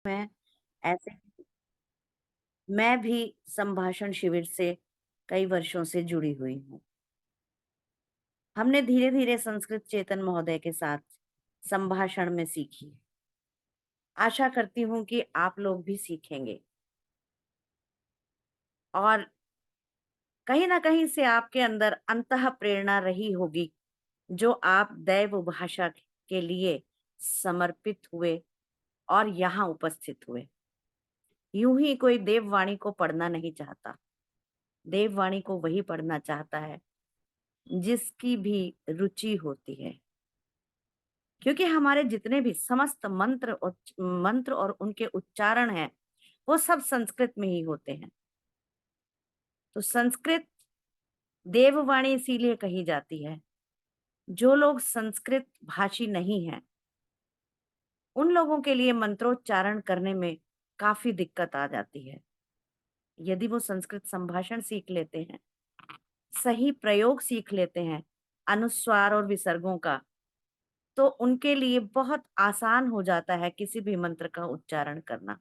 मैं ऐसे मैं भी संभाषण शिविर से कई वर्षों से जुड़ी हुई हूँ। हमने धीरे-धीरे संस्कृत चेतन महोदय के साथ संभाषण में सीखी। आशा करती हूँ कि आप लोग भी सीखेंगे और कहीं न कहीं से आपके अंदर अंतः प्रेरणा रही होगी, जो आप दैव भाषा के लिए समर्पित हुए और यहाँ उपस्थित हुए। यूं ही कोई देववाणी को पढ़ना नहीं चाहता। देववाणी को वही पढ़ना चाहता है जिसकी भी रुचि होती है, क्योंकि हमारे जितने भी समस्त मंत्र और उनके उच्चारण हैं, वो सब संस्कृत में ही होते हैं। तो संस्कृत देववाणी इसीलिए कही जाती है। जो लोग संस्कृत भाषी नहीं हैं, उन लोगों के लिए मंत्रोच्चारण करने में काफी दिक्कत आ जाती है। यदि वो संस्कृत संभाषण सीख लेते हैं, सही प्रयोग सीख लेते हैं अनुस्वार और विसर्गों का, तो उनके लिए बहुत आसान हो जाता है किसी भी मंत्र का उच्चारण करना।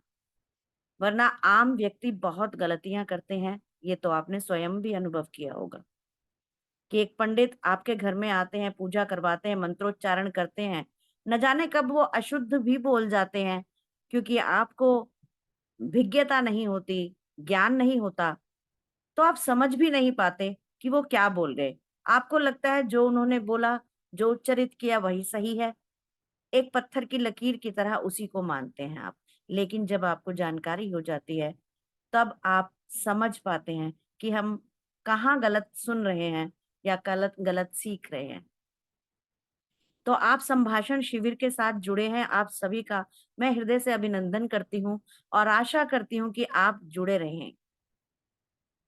वरना आम व्यक्ति बहुत गलतियां करते हैं, ये तो आपने स्वयं भी अनुभव किया होगा कि एक पंडित आपके घर में आते हैं, पूजा करवाते हैं, मंत्रोच्चारण करते हैं, न जाने कब वो अशुद्ध भी बोल जाते हैं, क्योंकि आपको भिज्ञता नहीं होती, ज्ञान नहीं होता, तो आप समझ भी नहीं पाते कि वो क्या बोल गए। आपको लगता है जो उन्होंने बोला, जो उच्चरित किया वही सही है। एक पत्थर की लकीर की तरह उसी को मानते हैं आप। लेकिन जब आपको जानकारी हो जाती है, तब आप समझ पाते हैं कि हम कहाँ गलत सुन रहे हैं या गलत गलत सीख रहे हैं। तो आप संभाषण शिविर के साथ जुड़े हैं, आप सभी का मैं हृदय से अभिनंदन करती हूँ और आशा करती हूँ कि आप जुड़े रहें।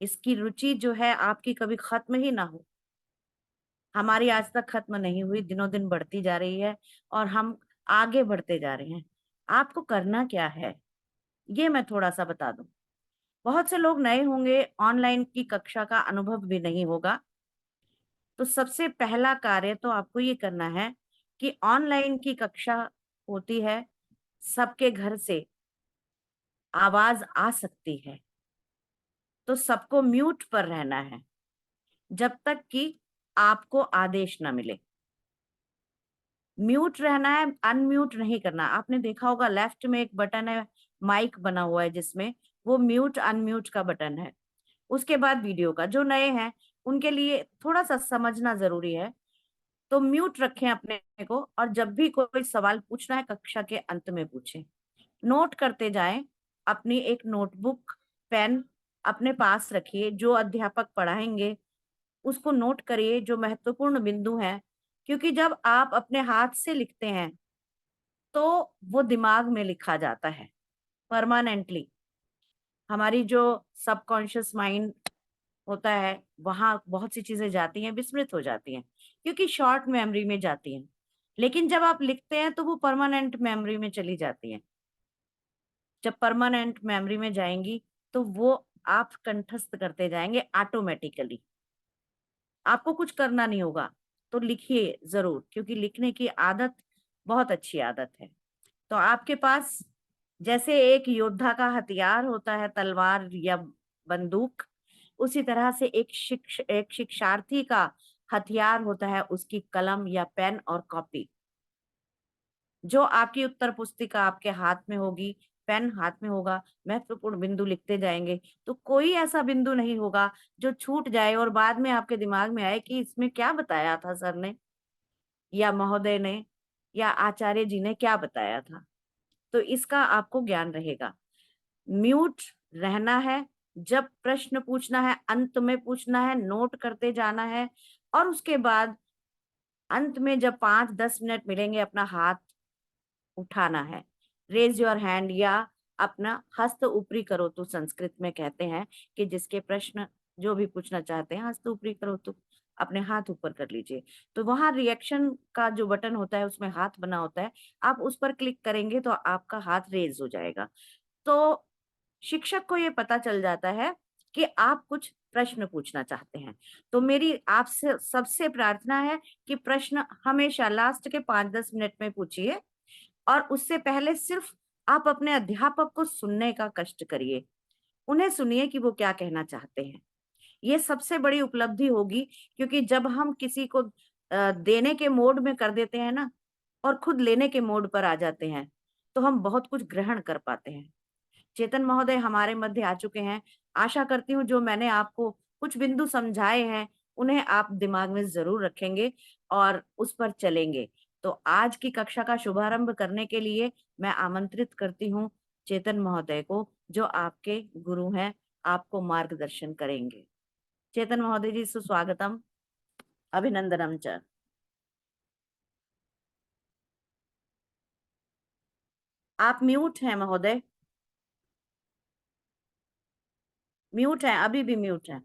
इसकी रुचि जो है आपकी कभी खत्म ही ना हो। हमारी आज तक खत्म नहीं हुई, दिनों-दिन बढ़ती जा रही है और हम आगे बढ़ते जा रहे हैं। आपको करना क्या है, ये मैं थोड़ा-सा बता दूँ। बहुत से लोग नए होंगे, ऑनलाइन की कक्षा का अनुभव भी नहीं होगा, तो सबसे पहला कार्य तो आपको ये करना है कि ऑनलाइन की कक्षा होती है, सबके घर से आवाज़ आ सकती है, तो सबको म्यूट पर रहना है, जब तक कि आपको आदेश ना मिले। म्यूट रहना है, अनम्यूट नहीं करना। आपने देखा होगा लेफ्ट में एक बटन है, माइक बना हुआ है जिसमें, वो म्यूट अनम्यूट का बटन है। उसके बाद वीडियो का। जो नए हैं, उनके लिए थोड़ा-सा समझना ज़रूरी है। तो म्यूट रखें अपने को और जब भी कोई सवाल पूछना है कक्षा के अंत में पूछें। नोट करते जाएँ, अपनी एक नोटबुक, पेन अपने पास रखिए, जो अध्यापक पढ़ाएँगे उसको नोट करिए जो महत्वपूर्ण बिंदु हैं, क्योंकि जब आप अपने हाथ से लिखते हैं, तो वो दिमाग में लिखा जाता है परमानेंटली। हमारी जो सबकॉन्शियस माइंड होता है, वहाँ बहुत सी चीज़ें जाती हैं, विस्मृत हो जाती हैं, क्योंकि शॉर्ट मेमोरी में जाती हैं। लेकिन जब आप लिखते हैं, तो वो परमानेंट मेमोरी में चली जाती हैं। जब परमानेंट मेमोरी में जाएँगी, तो वो आप कंठस्थ करते जाएँगे ऑटोमैटिकली। आपको कुछ करना नहीं होगा, तो लिखिए ज़रूर, क्योंकि लिखने की आदत बहुत अच्छी आदत है। तो आपके पास जैसे एक योद्धा का हथियार होता है तलवार या बंदूक, उसी तरह से एक शिक्षार्थी का हथियार होता है उसकी कलम या पेन और कॉपी। जो आपकी उत्तर पुस्तिका आपके हाथ में होगी, पेन हाथ में होगा, महत्वपूर्ण बिंदु लिखते जाएँगे, तो कोई ऐसा बिंदु नहीं होगा जो छूट जाए और बाद में आपके दिमाग में आए कि इसमें क्या बताया था सर ने या महोदय ने या आचार्य जी ने क्या बताया था। तो इसका आपको ज्ञान रहेगा। म्यूट रहना है, जब प्रश्न पूछना है, अंत में पूछना है, नोट करते जाना है और उसके बाद अंत में जब 5-10 मिनट मिलेंगे अपना हाथ उठाना है। रेज़ योर हैंड या अपना हस्त ऊपरी करोतु संस्कृत में कहते हैं कि जिसके प्रश्न जो भी पूछना चाहते हैं, हस्त ऊपरी करोतु, अपने हाथ ऊपर कर लीजिए। तो वहाँ रिएक्शन का जो बटन होता है उसमें हाथ बना होता है, आप उस पर क्लिक करेंगे तो आपका हाथ रेज़ हो जाएगा। तो शिक्षक को ये पता चल जाता है कि आप कुछ प्रश्न पूछना चाहते हैं। तो मेरी आपसे सबसे प्रार्थना है कि प्रश्न हमेशा लास्ट के 5-10 मिनट में पूछिए और उससे पहले सिर्फ आप अपने अध्यापक को सुनने का कष्ट करिए, उन्हें सुनिए कि वो क्या कहना चाहते हैं। ये सबसे बड़ी उपलब्धि होगी, क्योंकि जब हम किसी को देने के मोड में कर देते हैं ना, और खुद लेने के मोड पर आ जाते हैं, तो हम बहुत कुछ ग्रहण कर पाते हैं। चेतन महोदय हमारे मध्य आ चुके हैं। आशा करती हूँ जो मैंने आपको कुछ बिंदु समझाए हैं, उन्हें आप दिमाग में ज़रूर रखेंगे और उस पर चलेंगे। तो आज की कक्षा का शुभारंभ करने के लिए मैं आमंत्रित करती हूँ चेतन महोदय को, जो आपके गुरु हैं, आपको मार्गदर्शन करेंगे। चेतन महोदय जी, सुस्वागतम, अभिनंदनम च। आप म्यूट हैं महोदय, म्यूट हैं, अभी भी म्यूट हैं।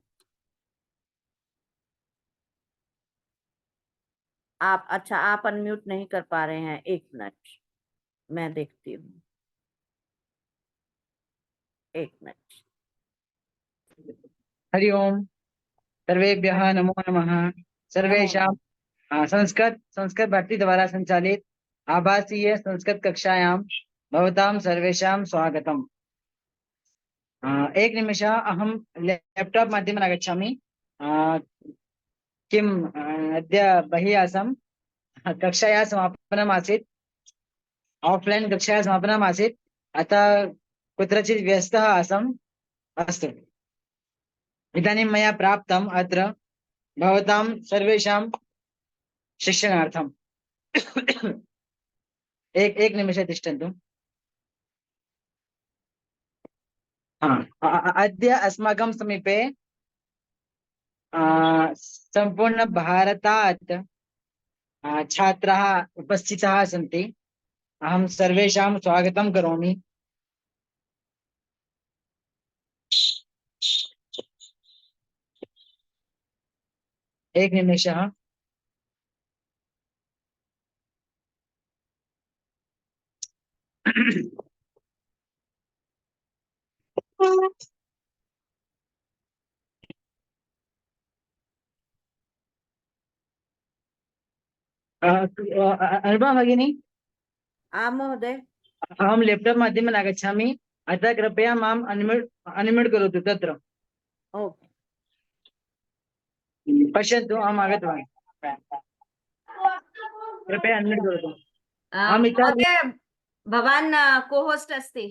आप, अच्छा, आप अनम्यूट नहीं कर पा रहे हैं, एक मिनट, मैं देखती हूँ, एक मिनट। हरि ओम। सर्वेभ्यः नमो नमः। नमो सर्वेषां नमः। संस्कृत भारती द्वारा संचालित आभासीय संस्कृत कक्षायां भवतां सर्वेषां स्वागतम्। एक निमिष, अहं लैपटॉप माध्यमेन आगच्छामि। किम् अद्य बहिः आसम्, कक्षायाः समापनम् आसीत्, ऑफलाइन कक्षायाः समापनम् आसीत्, अतः कुत्रचित् व्यस्तः आसम्। अस्तु, इदानीं मया प्राप्तम् अत्र भवतां सर्वेषां शिक्षणार्थम्। एक निमिष तिष्ठन्तु। अद्य अस्माकं समीपे सम्पूर्ण भारतात् छात्राः उपस्थिताः सन्ति। अहं सर्वेषां स्वागतं करोमि। एक निमिषः। अनुपमा भगिनी, आं महोदय। अहं लेप्टाप् माध्यमेन आगच्छामि, अतः कृपया माम् अनम्यूट् करोतु तत्र। ओके। पश्यन्तु, अहम् आगतवान्। कृपया अनम्यूट् करोतु। अहम् इच्छामि। महोदय, भवान् को होस्ट अस्ति।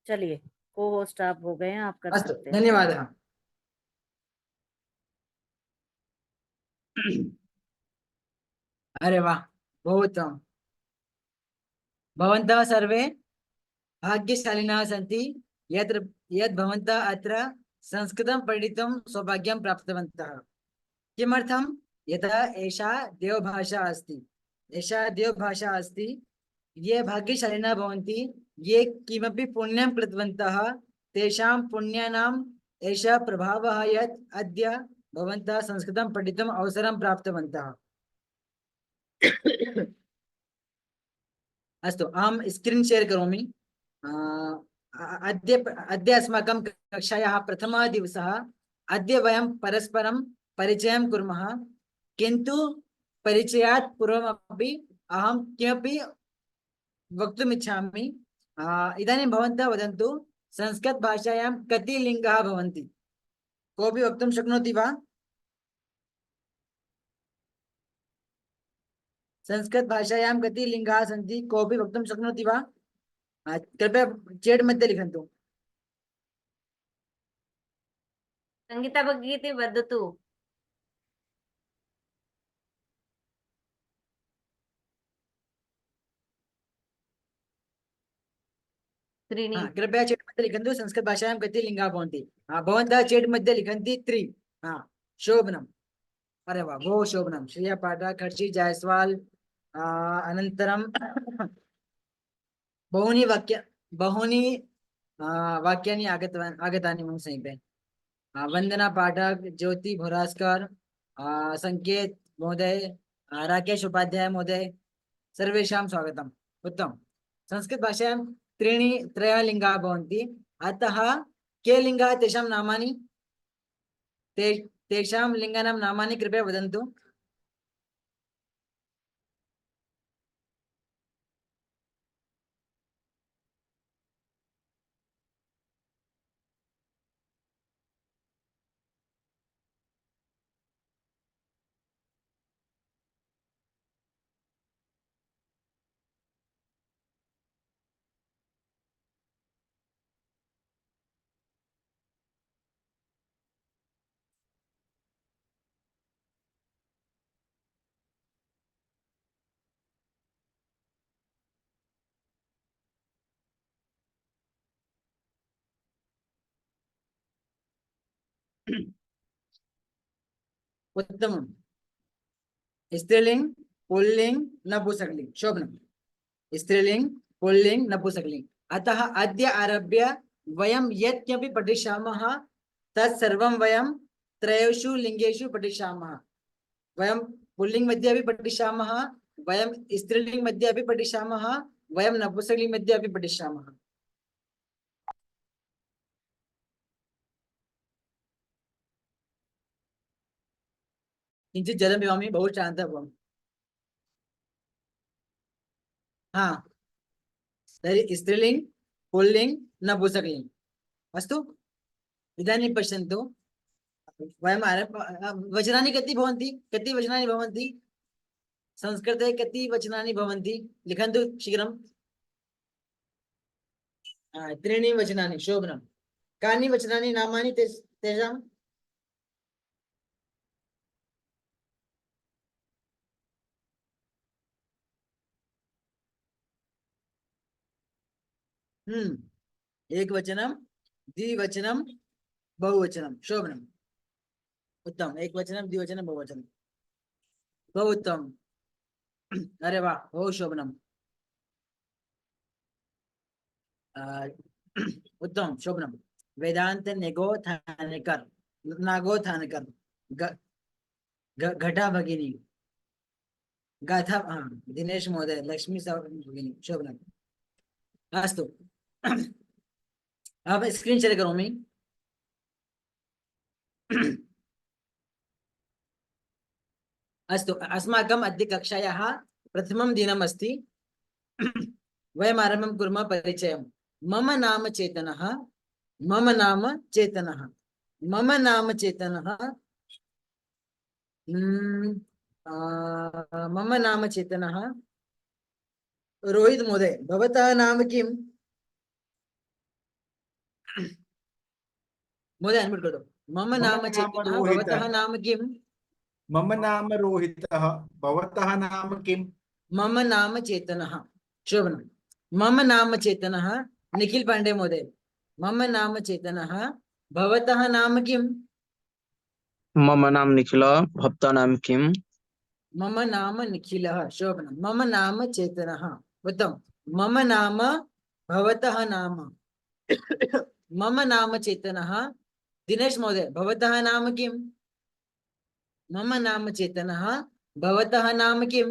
चलिए, को होस्ट आप हो गए हैं, आप कर अस्तु, सकते हैं। धन्यवादः। अरे वाह, बहु उत्तमम्। भवन्तः सर्वे भाग्यशालिनः सन्ति, यत्र यद् भवन्तः अत्र संस्कृतं पठितुं सौभाग्यं प्राप्तवन्तः। किमर्थं? यतः एषा देवभाषा अस्ति, एषा देवभाषा अस्ति। ये भाग्यशालिनः भवन्ति, ये किमपि पुण्यं कृतवन्तः, तेषां पुण्यानाम् एषः प्रभावः यत् अद्य भवन्तः संस्कृतं पठितुम् अवसरं प्राप्तवन्तः। अस्तु, अहं स्क्रीन् शेर् करोमि। अद्य अद्य अस्माकं कक्षायाः प्रथमः दिवसः। अद्य वयं परस्परं परिचयं कुर्मः, किन्तु परिचयात् पूर्वमपि अहं किमपि वक्तुमिच्छामि। इदानीं भवन्तः वदन्तु, संस्कृतभाषायां कति लिङ्गाः भवन्ति? कोऽपि वक्तुं शक्नोति वा? संस्कृतभाषायां कति लिङ्गाः सन्ति? कोऽपि वक्तुं शक्नोति वा? कृपया चैट् मध्ये लिखन्तु। संगीता भगिनी वदतु। त्रीणि। कृपया चैट् मध्ये लिखन्तु, संस्कृतभाषायां कति लिङ्गाः भवन्ति। भवन्तः चैट् मध्ये लिखन्ति 3। शोभनम्। अरे वाह, बहु शोभनं। श्रिया पाठक, हर्षि जायसवाल, अनन्तरं बहूनि वाक्यानि आगतानि मम समीपे। वंदना पाठक, ज्योति भोरास्कर, संकेत महोदय, राकेश उपाध्याय महोदय, सर्वेषां स्वागतम्। उत्तमं। संस्कृत भाषायां त्रयः लिङ्गाः भवन्ति, अतः के लिङ्गाः, तेषां नामानि, तेषां लिङ्गानां नामानि कृपया वदन्तु। उत्तमम्। स्त्रीलिंग पुल्लिंग नपुंसकलिंग शोभनम्। स्त्रीलिंग पुल्लिंग नपुंसकलिंग। अतः अद्य आरभ्य वयं यत्किमपि पठिष्यामः तत्सर्वं वयं त्रयेषु लिंगेषु पठिष्यामः। वयं पुल्लिंग मध्ये अपि पठिष्यामः, वयं स्त्रीलिंग मध्ये अपि पठिष्यामः, वयं नपुंसकलिंग मध्ये अपि पठिष्यामः। किञ्चित् जलं पिबामि, बहु श्रान्तः भवामि। हाँ, तर्हि स्त्रीलिंग पुल्लिंग नपुंसकलिंग अस्तु। इदानीं पश्यन्तु, वयम् वचनानि कति भवन्ति? कति वचनानि भवन्ति संस्कृते? कति वचनानि भवन्ति? लिखन्तु शीघ्रं। त्रीणि वचनानि। शोभनं। कानि वचनानि नामानि तेषां? एकवचनं, द्विवचनं, बहुवचनं। शोभनम्। उत्तम। एकवचनं, द्विवचनं, बहुवचनं। बहु उत्तमम्। अरे वाह, बहु शोभनम्। उत्तम शोभनम्। वेदांत नेगोथानेकर नागोथानेकर घटा भगिनी गाथा। हाँ, दिनेश महोदय, लक्ष्मी साहब भगिनी। शोभनम्। अस्तु। अब स्क्रीन शेयर करोमि। अस्तु, अस्माकम् अद्य कक्षायाः प्रथमं दिनम् अस्ति। वयम् आरम्भं कुर्मः परिचयं। मम नाम चेतनः। मम नाम चेतनः। मम नाम चेतनः। मम नाम चेतनः। रोहित महोदय, भवतः नाम किं? महोदय अनम्यूट करो। मम नाम चेतनः, भवतः नाम किं? मम नाम रोहितः, भवतः नाम किं? मम नाम चेतनः। शोभनम्। मम नाम चेतनः। निखिल पांडे महोदय, मम नाम चेतनः, भवतः नाम किं? मम नाम निखिल, भवतः नाम किम? मम नाम निखिलः। शोभनम्। मम नाम चेतनः। उत्तमम्। मम नाम, भवतः नाम। मम नाम चेतनः। दिनेश महोदय, भवतः नाम किं? मम नाम चेतनः, भवतः नाम किं?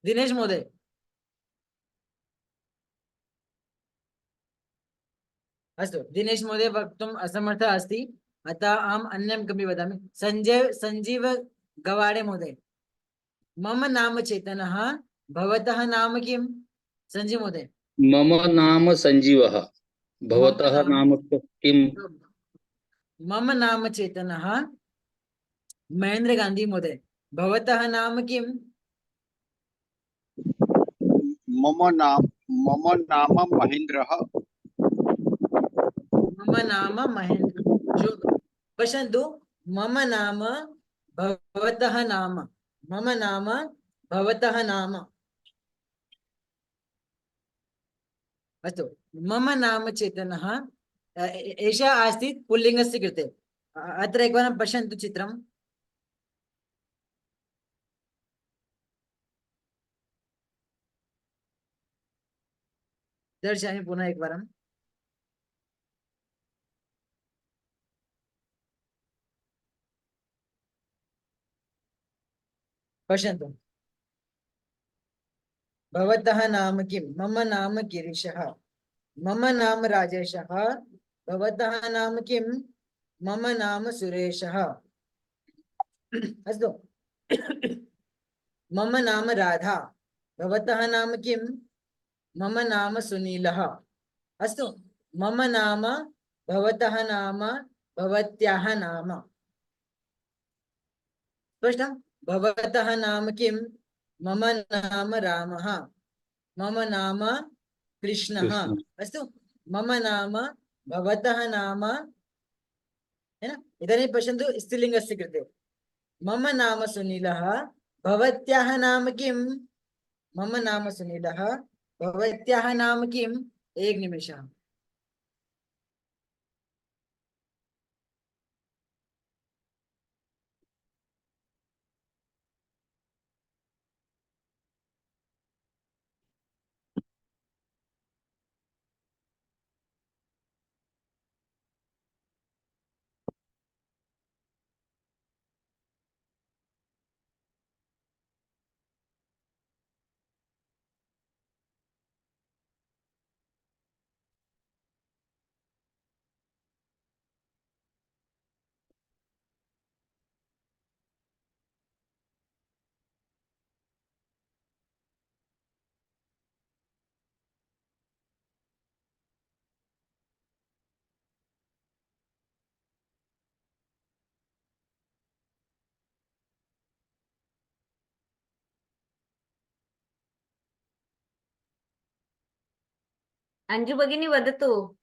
दिनेश महोदय। अस्तु, दिनेश महोदय वक्तुम् असमर्थः अस्ति, अतः अहम् अन्यं किमपि वदामि। संजीव गवाडे महोदय, मम नाम चेतनः, भवतः नाम किं? संजीव महोदय। मम नाम संजीवः, भवतः नाम किं? मम नाम चेतनः। महेंद्र गांधी महोदय, भवतः नाम किं? मम नाम महेन्द्रः। मम नाम महेंद्र। पश्यन्तु, मम नाम, भवतः नाम। मम नाम, भवतः नाम। अस्तु, मम नाम चेतनः। एषा आसीत् पुल्लिङ्गस्य कृते। अत्र एकवारं पश्यन्तु चित्रम्। दर्शयामि पुनः एकवारम्। पश्यन्तु, भवतः नाम किं? मम नाम गिरीशः। मम नाम राजेशः। भवतः नाम किं? मम नाम सुरेशः। अस्तु। मम नाम राधा। भवतः नाम किं? मम नाम सुनीलः। अस्तु। मम नाम, भवतः नाम, भवत्याः नाम। स्पष्टं? भवतः नाम किं? मम नाम रामः। मम नाम कृष्णः। अस्तु। मम नाम, भवतः नाम, है ना? इदानीं पश्यन्तु स्त्रीलिङ्गस्य कृते। मम नाम सुनीलः, भवत्याः नाम किं? मम नाम सुनीलः, भवत्याः नाम किं? एक निमिषः। अंजु भगिनी वदतु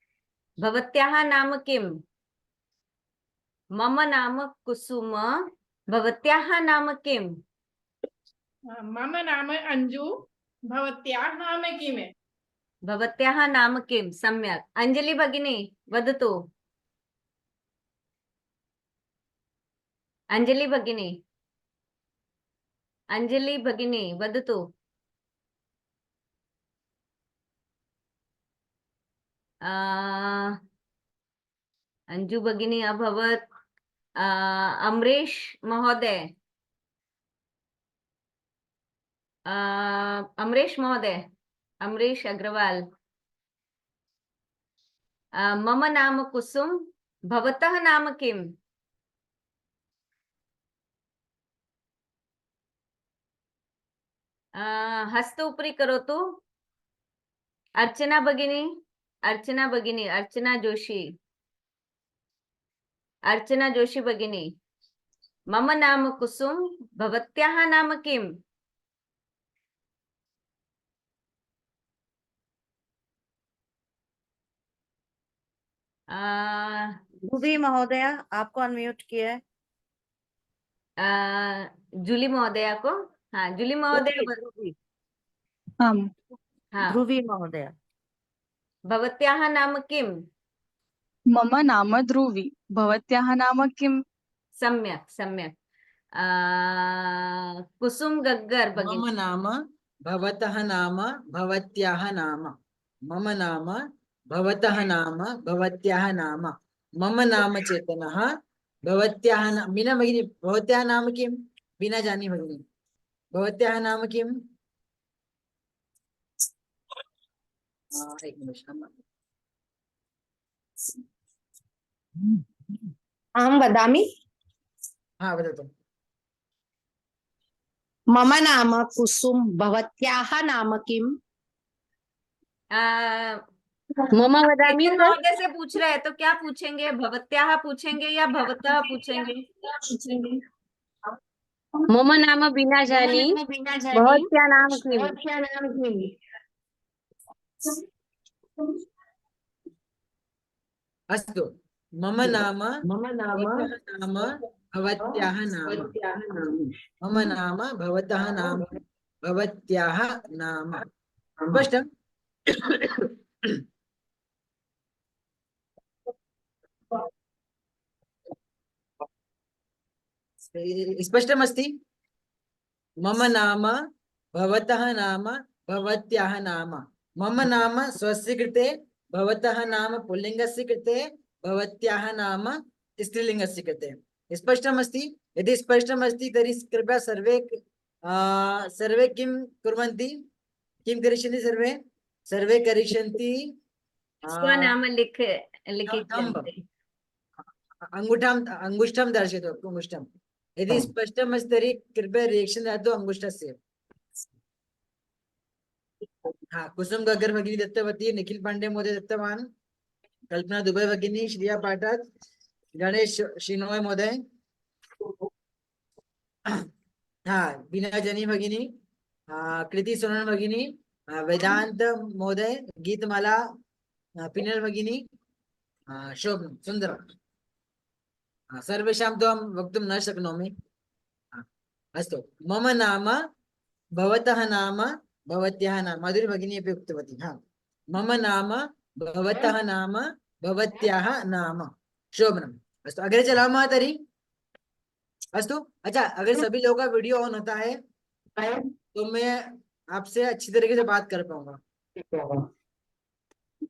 भवत्याः नाम किम्? मम नाम कुसुम, भवत्याः नाम किम्? मम नाम अंजु, भवत्याः नाम किम्? भवत्याः नाम किम्? सम्यक्। अंजलि भगिनी वदतु। अंजलि भगिनी, अंजलि भगिनी वदतु। अंजु भगिनी अभवत्। अमरीश महोदय, अमरीश महोदय, अमरीश अग्रवाल। मम नाम कुसुम, भवतः नाम किम्? हस्त उपरि करोतु। अर्चना भगिनी, अर्चना भगिनी, अर्चना जोशी, अर्चना जोशी भगिनी। मम नाम कुसुम, भवत्याः नाम किम्? ध्रुवी महोदया, आपको अनम्यूट किया है। जूली महोदया को। हाँ, जूली महोदया। ध्रुवी, हाँ, ध्रुवी महोदया। भवत्याः नाम किम्? मम नाम ध्रुवी, भवत्याः नाम किम्? सम्यक् सम्यक्। कुसुम गग्गर मम भगिनी। नाम भवतः नाम भवत्याः नाम। मम नाम भवतः नाम भवत्याः नाम। मम नाम चेतनः, भवत्याः नाम मीना भगिनी, भवत्याः नाम किं? बीना जानी भगिनी, भवत्याः नाम किम्? एक निमिषम्। अहं वदामि। हाँ वदतु। मम नाम कुसुम, भवत्याः नाम किम्? मम वदामि। महोदय से पूछ रहे हैं तो क्या पूछेंगे? भवत्याः पूछेंगे या भवतः पूछेंगे? मम नाम बिना जानी, भवत्याः नाम किम्? अस्तु, मम नाम भवतः नाम भवत्याः नाम। मम नाम भवतः नाम भवत्याः नाम। स्पष्टम्? स्पष्टमस्ति? मम नाम भवतः नाम भवत्याः नाम। मम नाम स्वस्य कृते, भवतः नाम पुल्लिङ्गस्य कृते, भवत्याः नाम स्त्रीलिङ्गस्य कृते। स्पष्टमस्ति? यदि स्पष्टमस्ति तर्हि कृपया सर्वे सर्वे किं कुर्वन्ति? किं करिष्यन्ति सर्वे? सर्वे करिष्यन्ति स्वनाम लिखिष्यन्ति। अंगुष्ठं दर्शयतु। अंगुष्ठं यदि स्पष्टमस्ति तर्हि कृपया रिएक्शन ददातु अंगुष्ठस्य। हाँ, कुसुम गग्गर भगिनी दत्तवती, निखिल पांडे महोदय दत्तवान्, कल्पना दुबे भगिनी, श्रिया पाठक, गणेश शिनोय महोदय, हाँ बीना जनी भगिनी, कृति सोनन भगिनी, वेदांत महोदय, गीतमाला पिनल भगिनी, शोभन सुंदरम। सर्वेषां तु अहं वक्तुं न शक्नोमि। अस्तु, मम नाम भवतः नाम भवत्याः नाम। माधुरी भगिनी अपि उक्तवती। हाँ, मम नाम भवतः नाम भवत्याः नाम। शोभनम्। अस्तु, अग्रे चलामः तर्हि। अस्तु, अच्छा, अगर सभी लोगों का वीडियो ऑन होता है तो मैं आपसे अच्छी तरीके से बात कर पाऊंगा।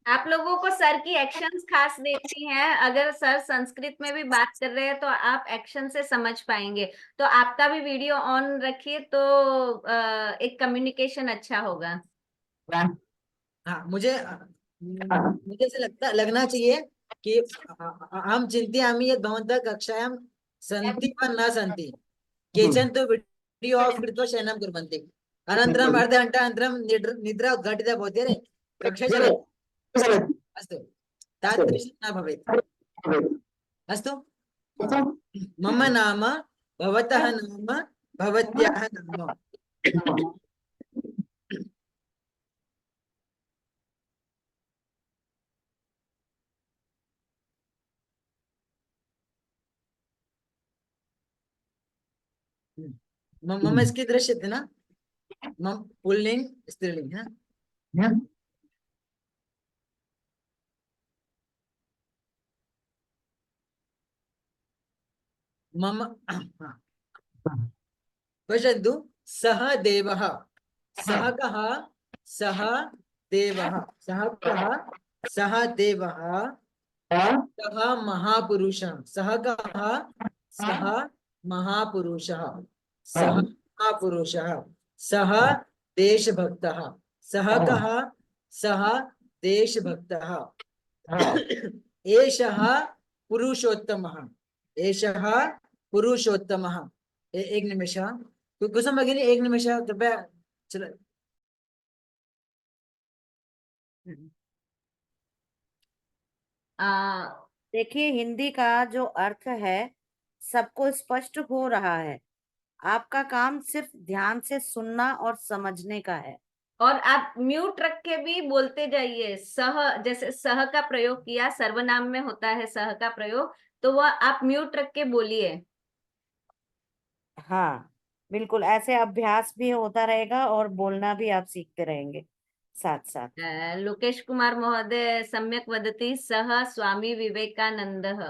आप लोगों को सर की एक्शंस खास देखनी है। अगर सर संस्कृत में भी बात कर रहे हैं तो आप एक्शन से समझ पाएंगे। तो आपका भी वीडियो ऑन रखिए तो एक कम्युनिकेशन अच्छा होगा। हाँ, मुझे ऐसा लगना चाहिए कि अहं चिन्तयामि यत् भवन्तः कक्षायां सन्ति वा न सन्ति। केचन तो वीडियो ऑफ कृत्वा शयनं कुर्वन्ति, अनन्तरम् अर्धघण्टानन्तरं निद्रा उद्घाटिता भवति, अरे कक्षा चलति। अस्तु, तादृशं न भवेत्। अस्तु, मम नाम भवतः नाम भवत्याः नाम। मम इसकी दृश्यते ना, मम पुल्लिंग स्त्रीलिंग है ना? मम पश्यन्तु, सः देवः, सः कः? सः देवः, सः कः? सः देवः, सः महापुरुषः, सः कः? सः महापुरुषः, सः महापुरुषः, सः देशभक्तः, सः कः? सः देशभक्तः, एषः पुरुषोत्तमः, एषः पुरुषोत्तमः। एक निमिष, कुसुम भगिनी एक निमिष कृपया चल। देखिए, हिंदी का जो अर्थ है सबको स्पष्ट हो रहा है। आपका काम सिर्फ ध्यान से सुनना और समझने का है। और आप म्यूट रख के भी बोलते जाइए। सह, जैसे सह का प्रयोग किया, सर्वनाम में होता है सह का प्रयोग, तो वह आप म्यूट रख के बोलिए। हाँ, बिल्कुल ऐसे अभ्यास भी होता रहेगा और बोलना भी आप सीखते रहेंगे साथ साथ। लोकेश कुमार महोदय सम्यक वदति, सह स्वामी विवेकानंदः।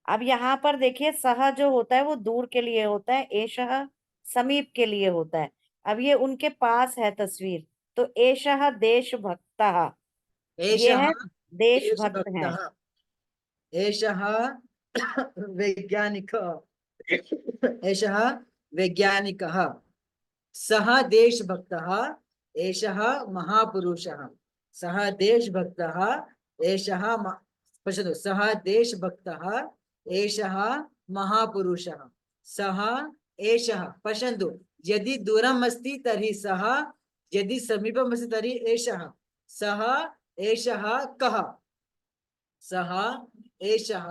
अब यहाँ पर देखिए, सह जो होता है वो दूर के लिए होता है, एषः समीप के लिए होता है। अब ये उनके पास है तस्वीर, तो एषः देशभक्तः, ये एषः है देशभक्त हैं। देशभक्तः, एषः वैज्ञानिकः, एषः वैज्ञानिकः, सः देशभक्तः, एषः महापुरुषः, सः देशभक्तः, एषः पश्यतु, सः देशभक्तः, एषः महापुरुषः, सः एषः। पश्यन्तु, यदि दूरम् अस्ति तर्हि सः, यदि समीपम् अस्ति तर्हि एषः। सः एषः कः? सः एषः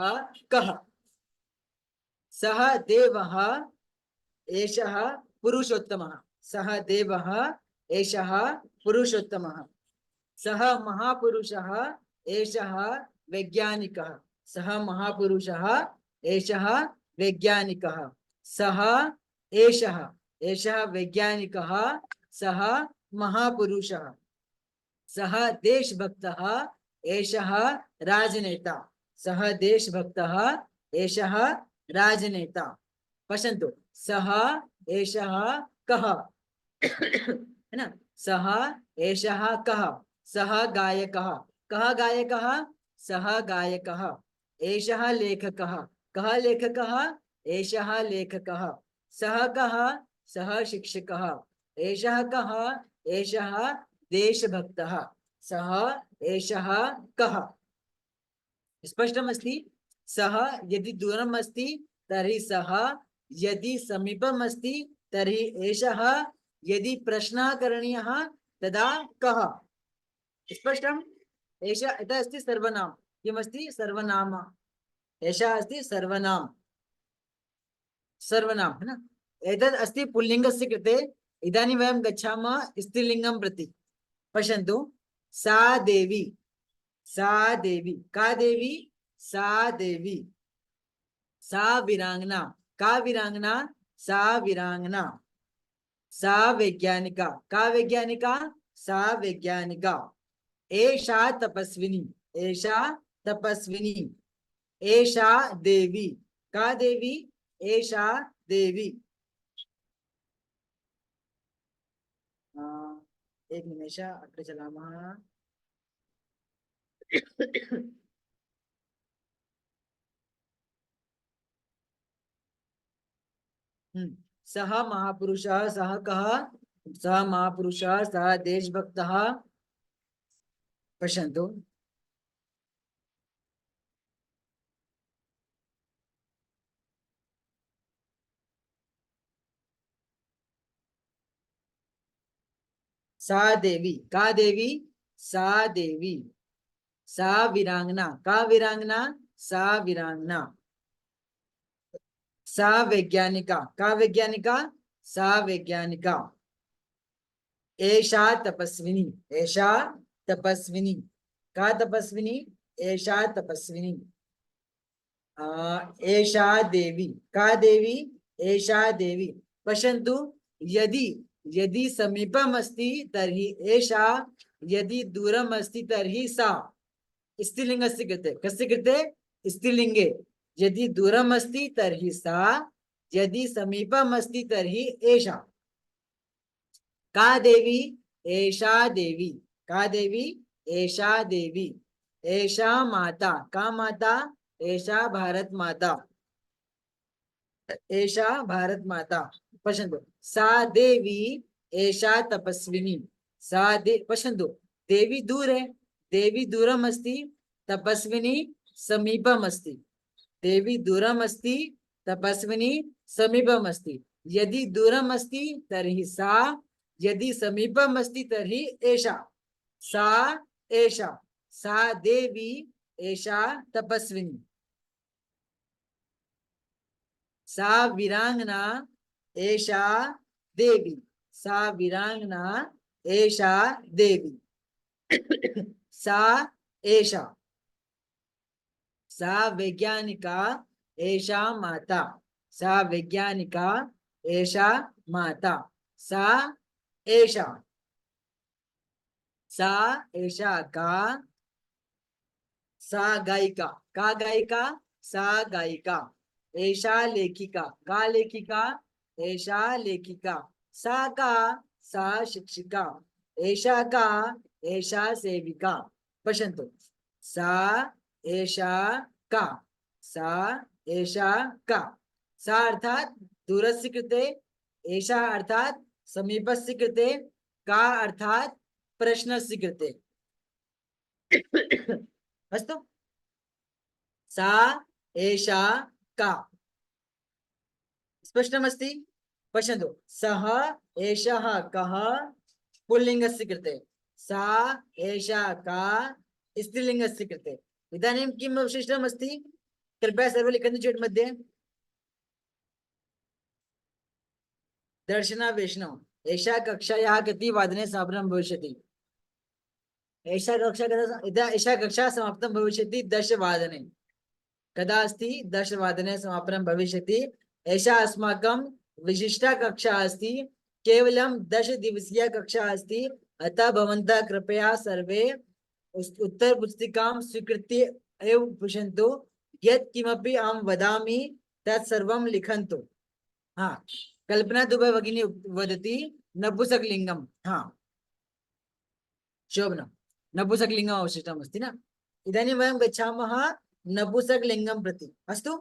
कः? सः देवः, एषः पुरुषोत्तमः, सः देवः, एषः पुरुषोत्तमः, सः महापुरुषः, एषः वैज्ञानिकः, सः महापुरुषः, एषः वैज्ञानिकः, सः एषः, एषः वैज्ञानिकः, सः महापुरुषः, सः देशभक्तः, एषः राजनेता, सः देशभक्तः, एषः राजनेता। पश्यन्तु, सः एषः कः? है ना? सः एषः कः? सः गायकः, कः गायकः? सः गायकः, एषः लेखकः, कः लेखकः? एषः लेखकः, सः कः? सः शिक्षकः, एषः कः? एषः देशभक्तः, सः एषः कः? स्पष्टमस्ति? सः यदि दूरम् अस्ति तर्हि सः, यदि समीपम् अस्ति तर्हि एषः, यदि प्रश्नः करणीयः तदा कः? स्पष्टम्? एषः एतत् अस्ति सर्वनाम, किमस्ति? सर्वनाम, एषः अस्ति सर्वनाम, सर्वनाम है ना? एतत् अस्ति पुल्लिङ्गस्य कृते। इदानीं वयं गच्छामः स्त्रीलिङ्गं प्रति। पश्यन्तु, सा देवी, सा देवी, का देवी? सा देवी, सा वीरांगना, का वीरांगना? सा वीरांगना, सा वैज्ञानिका, का वैज्ञानिका? सा वैज्ञानिका, एषा तपस्विनी, एषा तपस्विनी, एषा देवी, का देवी? एषा देवी। एक निमेष अग्रे चलामः। सः महापुरुषः, सः कः? सः महापुरुषः, सः देशभक्तः। पश्यन्तु, सा देवी, का देवी? सा देवी, सा वीरांगना, का वीरांगना? सा वीरांगना, सा वैज्ञानिका, का वैज्ञानिका? सा वैज्ञानिका, एषा तपस्विनी, एषा तपस्विनी, का तपस्विनी? एषा तपस्विनी, एषा देवी, का देवी, एषा देवी। पश्यन्तु, यदि यदि समीपम् अस्ति तर्हि एषा, यदि दूरम् अस्ति तर्हि सा। स्त्रीलिङ्गस्य कृते, कस्य कृते? स्त्रीलिङ्गे। यदि दूरम् अस्ति तर्हि सा, यदि समीपम् अस्ति तर्हि एषा। का देवी, एषा देवी, का देवी, एषा देवी। एषा माता, का माता, एषा भारत माता, एषा भारत माता। पश्यन्तु, सा देवी, एषा तपस्विनी, सा पश्यन्तु, देवी दूर है, देवी दूरम अस्ति, तपस्विनी समीपम अस्ति। देवी दूरम अस्ति, तपस्विनी समीपम अस्ति। यदि दूरम अस्ति तर्हि सा, यदि समीपम अस्ति तर्हि एषा। सा एषा, सा देवी, एषा तपस्विनी। सा वीरांगना, एषा देवी, सा वीरांगना, एषा देवी। सा एषा, सा वैज्ञानिका, एषा माता, सा वैज्ञानिका, एषा माता। सा एषा, सा एषा का, सा गायिका, का गायिका, सा गायिका। एषा लेखिका, का लेखिका, एषा लेखिका। सा का, सा शिक्षिका। एषा का, एषा सेविका। पश्यन्तु, सा एषा का, सा एषा का। सा अर्थात दूरस्य कृते, एषा अर्थात समीपस्य कृते, का अर्थात प्रश्नस्य कृते। अस्तु, सा एषा का। स्पष्टमस्ति? पश्यन्तु, सः एषः कः पुल्लिङ्गस्य कृते, सा एषा का स्त्रीलिङ्गस्य कृते। इदानीं किम् अवशिष्टमस्ति? कृपया सर्वे लिखन्तु चेट् मध्ये। दर्शना वैष्णव, एषा कक्षायाः कति वादने समापनं भविष्यति? एषा कक्षा समाप्तं भविष्यति 10 वादने। कदा अस्ति? 10 वादने समापनं भविष्यति। एषा अस्माकं विशिष्टा कक्षा अस्ति, केवलं 10 दिवसीय कक्षा अस्ति। अतः भवन्तः कृपया सर्वे उत्तर पुस्तिकां स्वीकृत्य एव पश्यन्तु। यत् किमपि अहं वदामि तत् सर्वं लिखन्तु। हाँ, कल्पना दुबे भगिनी वदति नपुंसकलिङ्गं। हाँ, शोभनम्, नपुंसकलिङ्गम् अवशिष्टम् अस्ति न। इदानीं वयं गच्छामः नपुंसकलिङ्गं प्रति। अस्तु,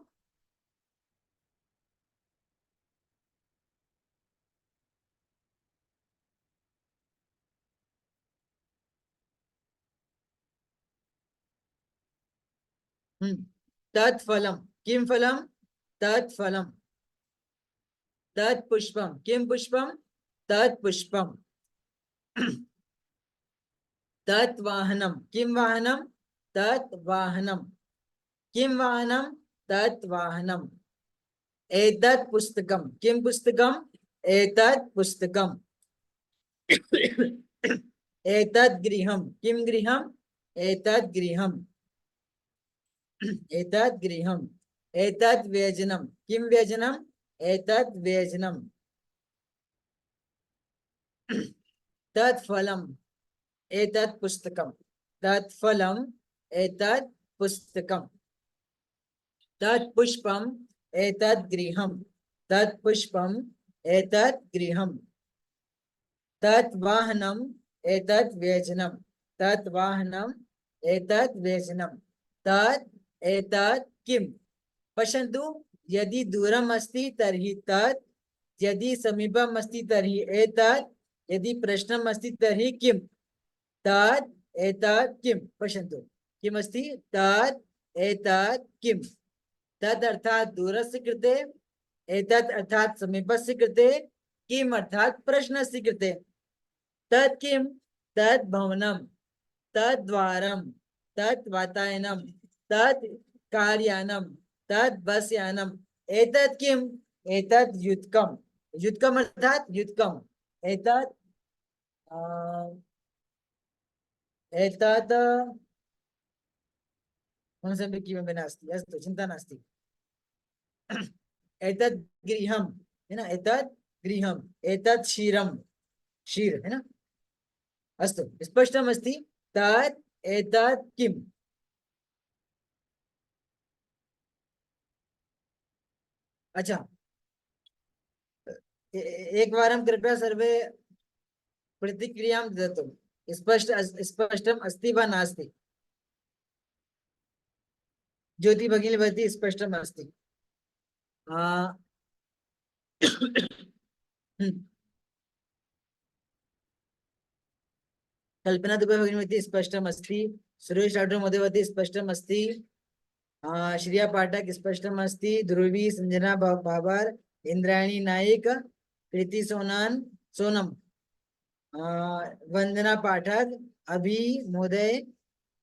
तत्फलं, किं फलं? तत्फलं। तत्पुष्पं, किं पुष्पं? तत्पुष्पं। तत्वाहनं, किं वाहनं? तत्वाहनं। किं वाहनं? तत्वाहनं। एतत् पुस्तकं, किं पुस्तकं? एतत् पुस्तकम्। एतत् गृहं, किं गृहं? एतत् गृहम्। एतत् गृहम्। एतत् व्यजनं, किं व्यजनं? एतत् व्यजनं। तत् फलम्, एतत् पुस्तकं। तत् फलम्, एतत् पुस्तकम्। तत् पुष्पम्, एतत् गृहम्। तत् पुष्पम्, एतत् गृहम्। तत् वाहनम्, एतत् व्यजनं। तत् वाहनम्, एतत् व्यजनं। तत् एतत् किं? पश्यन्तु, यदि दूरम् अस्ति तर्हि तत्, यदि समीपम् अस्ति तर्हि एतत्, यदि प्रश्नम् अस्ति तर्हि किं? तत् एतत् किं? पश्यन्तु, किमस्ति? तत् एतत् किं? तत् अर्थात् दूरस्य कृते, एतत् अर्थात् समीपस्य कृते, किम् अर्थात् प्रश्नस्य कृते। तत् किं? तत् भवनं, तत् द्वारं, तत् वातायनं, तत् कार्यानं, तत् बस् यानम्। एतत् किम्? एतत् युतकम्। युतकम् अर्थात् युतकम्। एतत् एतत् पुंसमपि किमपि नास्ति अस्तु चिन्ता नास्ति एतत् गृहं है ना एतत् गृहम् एतत् क्षीरं क्षीर है ना अस्तु स्पष्टमस्ति तत् एतत् किम् अच्छा एक वारं कृपया सर्वे प्रतिक्रियां ददातु स्पष्टम् अस्ति वा नास्ति ज्योति भगिनी वदति स्पष्टम् अस्ति कल्पना दुबे भगिनी वदति स्पष्टम् अस्ति सुरेश राठोड महोदय वदति स्पष्टम् अस्ति श्रिया पाठक स्पष्टम् अस्ति ध्रुवी संजना बाबर इंद्रायणी नायक कृति सोनम वंदना पाठक अभी महोदय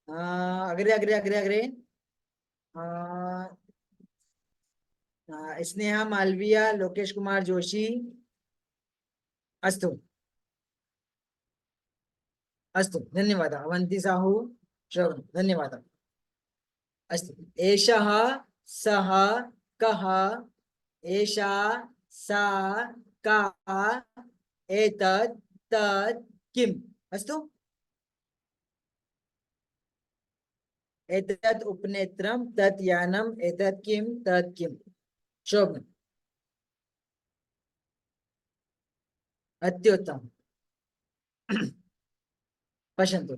अग्रे अग्रे अग्रे अग्रे स्नेहा मालविया लोकेश कुमार जोशी अस्तु अस्तु धन्यवादः अवंती साहू श्रवण धन्यवादः अस्तु एषः सः कः एषा सा का एतत् तत् किम् अस्तु एतत् उपनेत्रं तत् यानम् एतत् किं तत् किम् शोभनम् अत्युत्तमम् पश्यन्तु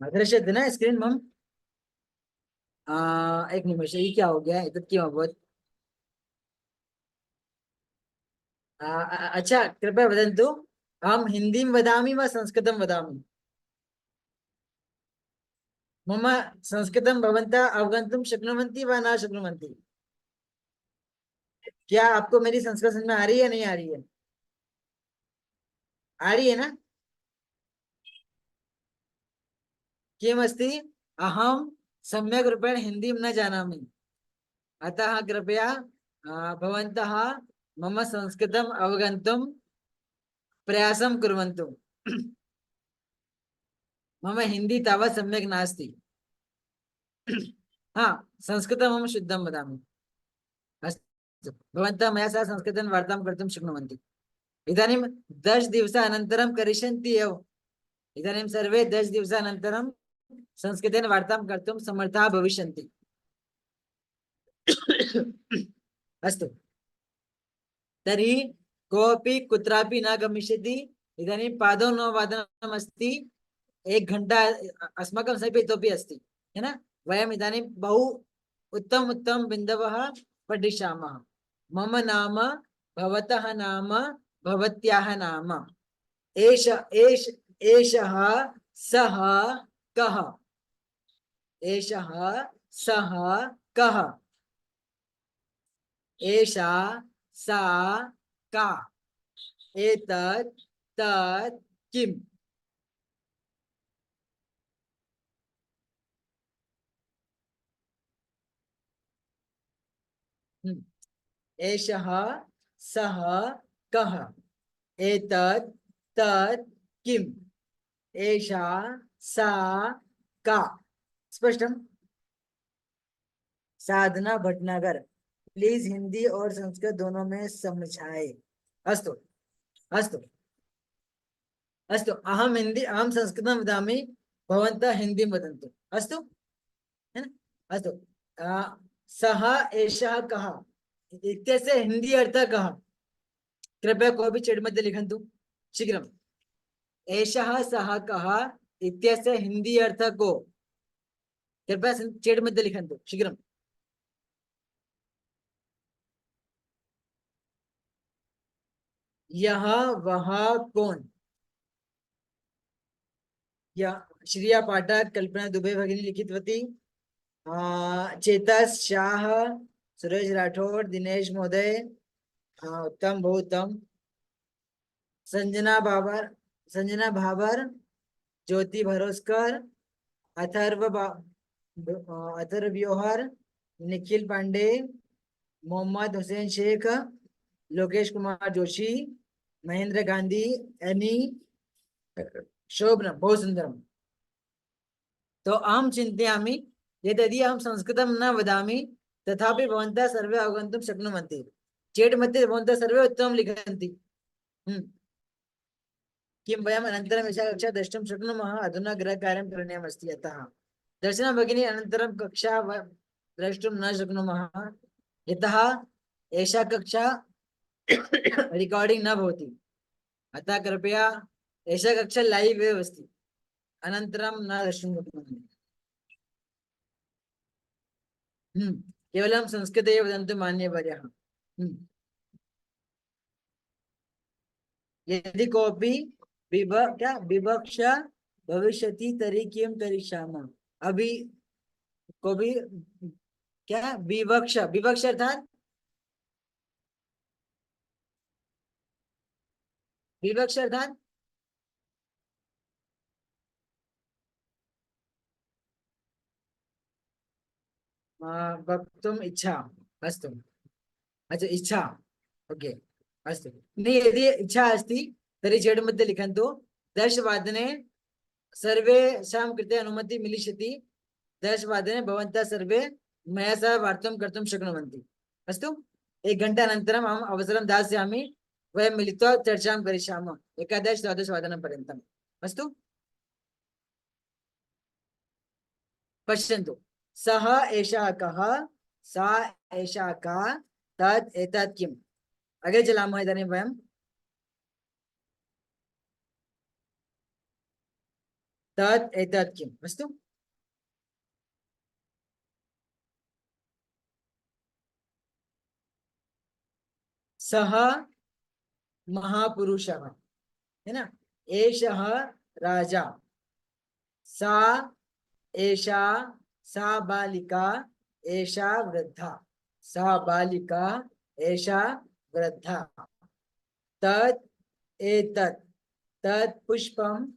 दृश्यते ना स्क्रीन मम एक निमिष ये क्या हो गया एतत् किम् अभवत् अच्छा कृपया वदन्तु अहं हिन्दीं वदामि वा संस्कृतं वदामि मम संस्कृतं भवन्तः अवगन्तुं शक्नुवन्ति वा न शक्नुवन्ति क्या आपको मेरी संस्कृत समझ में आ रही है नहीं आ रही है आ रही है ना किमस्ति अहं सम्यक् रूपेण हिन्दीं न जानामि अतः कृपया भवन्तः मम संस्कृतम् अवगन्तुं प्रयासं कुर्वन्तु मम हिन्दी तावत् सम्यक् नास्ति हाँ संस्कृतं मम शुद्धं वदामि अस्तु भवन्तः मया सह संस्कृतेन वार्तां कर्तुं शक्नुवन्ति इदानीं 10 दिवसानन्तरं करिष्यन्ति एव इदानीं सर्वे 10 दिवसानन्तरं संस्कृतेन वार्तां कर्तुं समर्थाः भविष्यन्ति अस्तु तर्हि कोऽपि कुत्रापि न गमिष्यति इदानीं पादौ 9 वादनम् अस्ति 1 घण्टा अस्माकं समीपे इतोपि अस्ति है ना वयम् इदानीं बहु उत्तम बिन्दवः पठिष्यामः मम नाम भवतः नाम भवत्याः नाम एषः सः कः एषः सः कः एषा सा का एतत् तत् किम् एषः सः कः एतत् तत् किम् एषा सा का स्पष्टम साधना भटनागर प्लीज हिंदी और संस्कृत दोनों में समझाए अस्तु अस्तु अस्तु अहं संस्कृतं वदामि भवन्तः हिन्दीं वदन्तु अस्तु है ना अस्तु सः एषः कः इत्यस्य हिंदी अर्थः कः कृपया कोऽपि चैट् मध्ये लिखन्तु शीघ्रम् एषः सः कः इत्यस्य हिंदी अर्थः को कृपया चैट् मध्ये लिखन्तु शीघ्रम् यह वह कौन यह श्रिया पाठक कल्पना दुबे भगिनी लिखितवती चेतस शाह सुरेश राठौर, दिनेश महोदय, हाँ उत्तम, बहुत उत्तम। संजना भाबर, ज्योति भरोस्कर, अथर्व व्योहर, निखिल पांडे, मोहम्मद हुसैन शेख, लोकेश कुमार जोशी, महेंद्र गांधी, एनी, शोभन, बहुत सुंदरम। तो अहं चिन्तयामि यदि अहं संस्कृतं न वदामि तथापि भवन्तः सर्वे अवगन्तुं शक्नुवन्ति। चेट् मध्ये भवन्तः सर्वे उत्तमं लिखन्ति। किं वयम् अनन्तरम् एषा कक्षा द्रष्टुं शक्नुमः? अधुना गृहकार्यं करणीयमस्ति, अतः दर्शना भगिनी अनन्तरं कक्षा द्रष्टुं न शक्नुमः, यतः एषा कक्षा रिकार्डिंग न भवति। अतः कृपया एषा कक्षा लाइव एव अस्ति, अनन्तरं न द्रष्टुं शक्नुमः। केवलं संस्कृते एव वदन्तु मान्यवर्यः। यदि कोऽपि विवक्ष भविष्यति तर्हि किं करिष्यामः? अभी कोऽपि क्या विवक्ष, विवक्ष अर्थात विवक्ष अर्थात वक्तुम् इच्छा। अस्तु, अच्छा इच्छा, ओके अस्तु। नहीं, यदि इच्छा अस्ति तर्हि चेट् मध्ये लिखन्तु। 10:00 सर्वेषां कृते अनुमति मिलिष्यति। 10:00 भवन्तः सर्वे मया सह वार्तां कर्तुं शक्नुवन्ति। अस्तु, 1 घण्टा अनन्तरम् अहम् अवसरं दास्यामि, वयं मिलित्वा चर्चां करिष्यामः 11:00-12:00 पर्यन्तम्। अस्तु, पश्यन्तु, सः एषः कः, सा एषा का, तत् एतत् किम्? अग्रे चलामः इदानीं वयं। तत् एतत् किम्? अस्तु, सः महापुरुषः, है ना, एषः राजा, सा एषा, सा बालिका, एषा वृद्धा, सा बालिका, एषा वृद्धा। तत् एतत्, तत् पुष्पम्,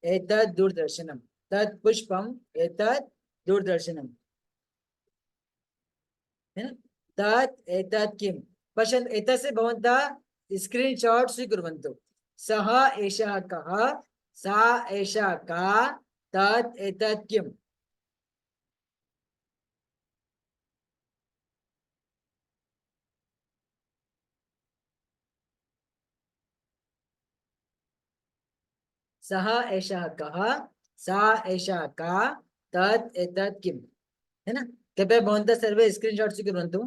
एतत् दूरदर्शनम्, तत् पुष्पम्, एतत् दूरदर्शनम्, है ना। तत् एतत् किम्? पश्यन्तु, एतस्य भवन्तः स्क्रीन्शाट् स्वीकुर्वन्तु। सः एषः कः, सा एषा का, तत् एतत् किम्? सः एषः कः, सा एषा का, तत् एतत् किम्? है ना। कृपया भवन्तः सर्वे स्क्रीन्शाट् स्वीकुर्वन्तु।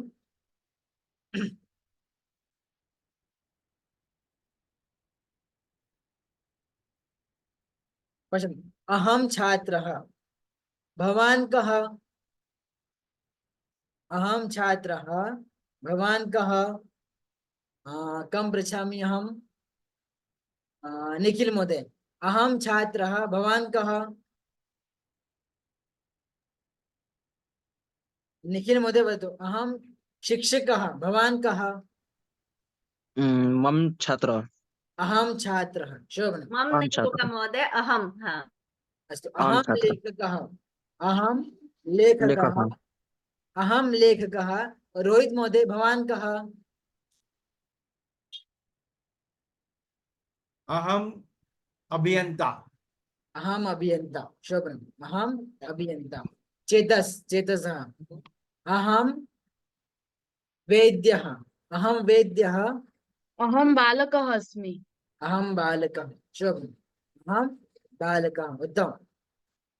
पश्यन्तु, अहं छात्रः, भवान् कः? अहं छात्रः, भवान् कः? कं पृच्छामि अहं? निखिल महोदय, अहं छात्रः, भवान् कः? निखिल महोदय वदतु। अहं शिक्षकः, भवान् कः? मम छात्र। अहं छात्रः, शोभनं। मम अहं नहीं होगा छात्र। महोदय, अहम। हाँ, अस्तु, अहं अहं छात्र। लेखकः, अहं लेखकः, लेखकः। अहं लेखकः। रोहित महोदय, भवान् कः? अहम अभियंता। अहम अभियंता, शोभनम्, अहम अभियंता। चेतसः, अहम वैद्यः, अहम वैद्यः। अहं बालकः अस्मि। अहम बालकः, शोभनम्, अहम बालकः, उत्तमम्।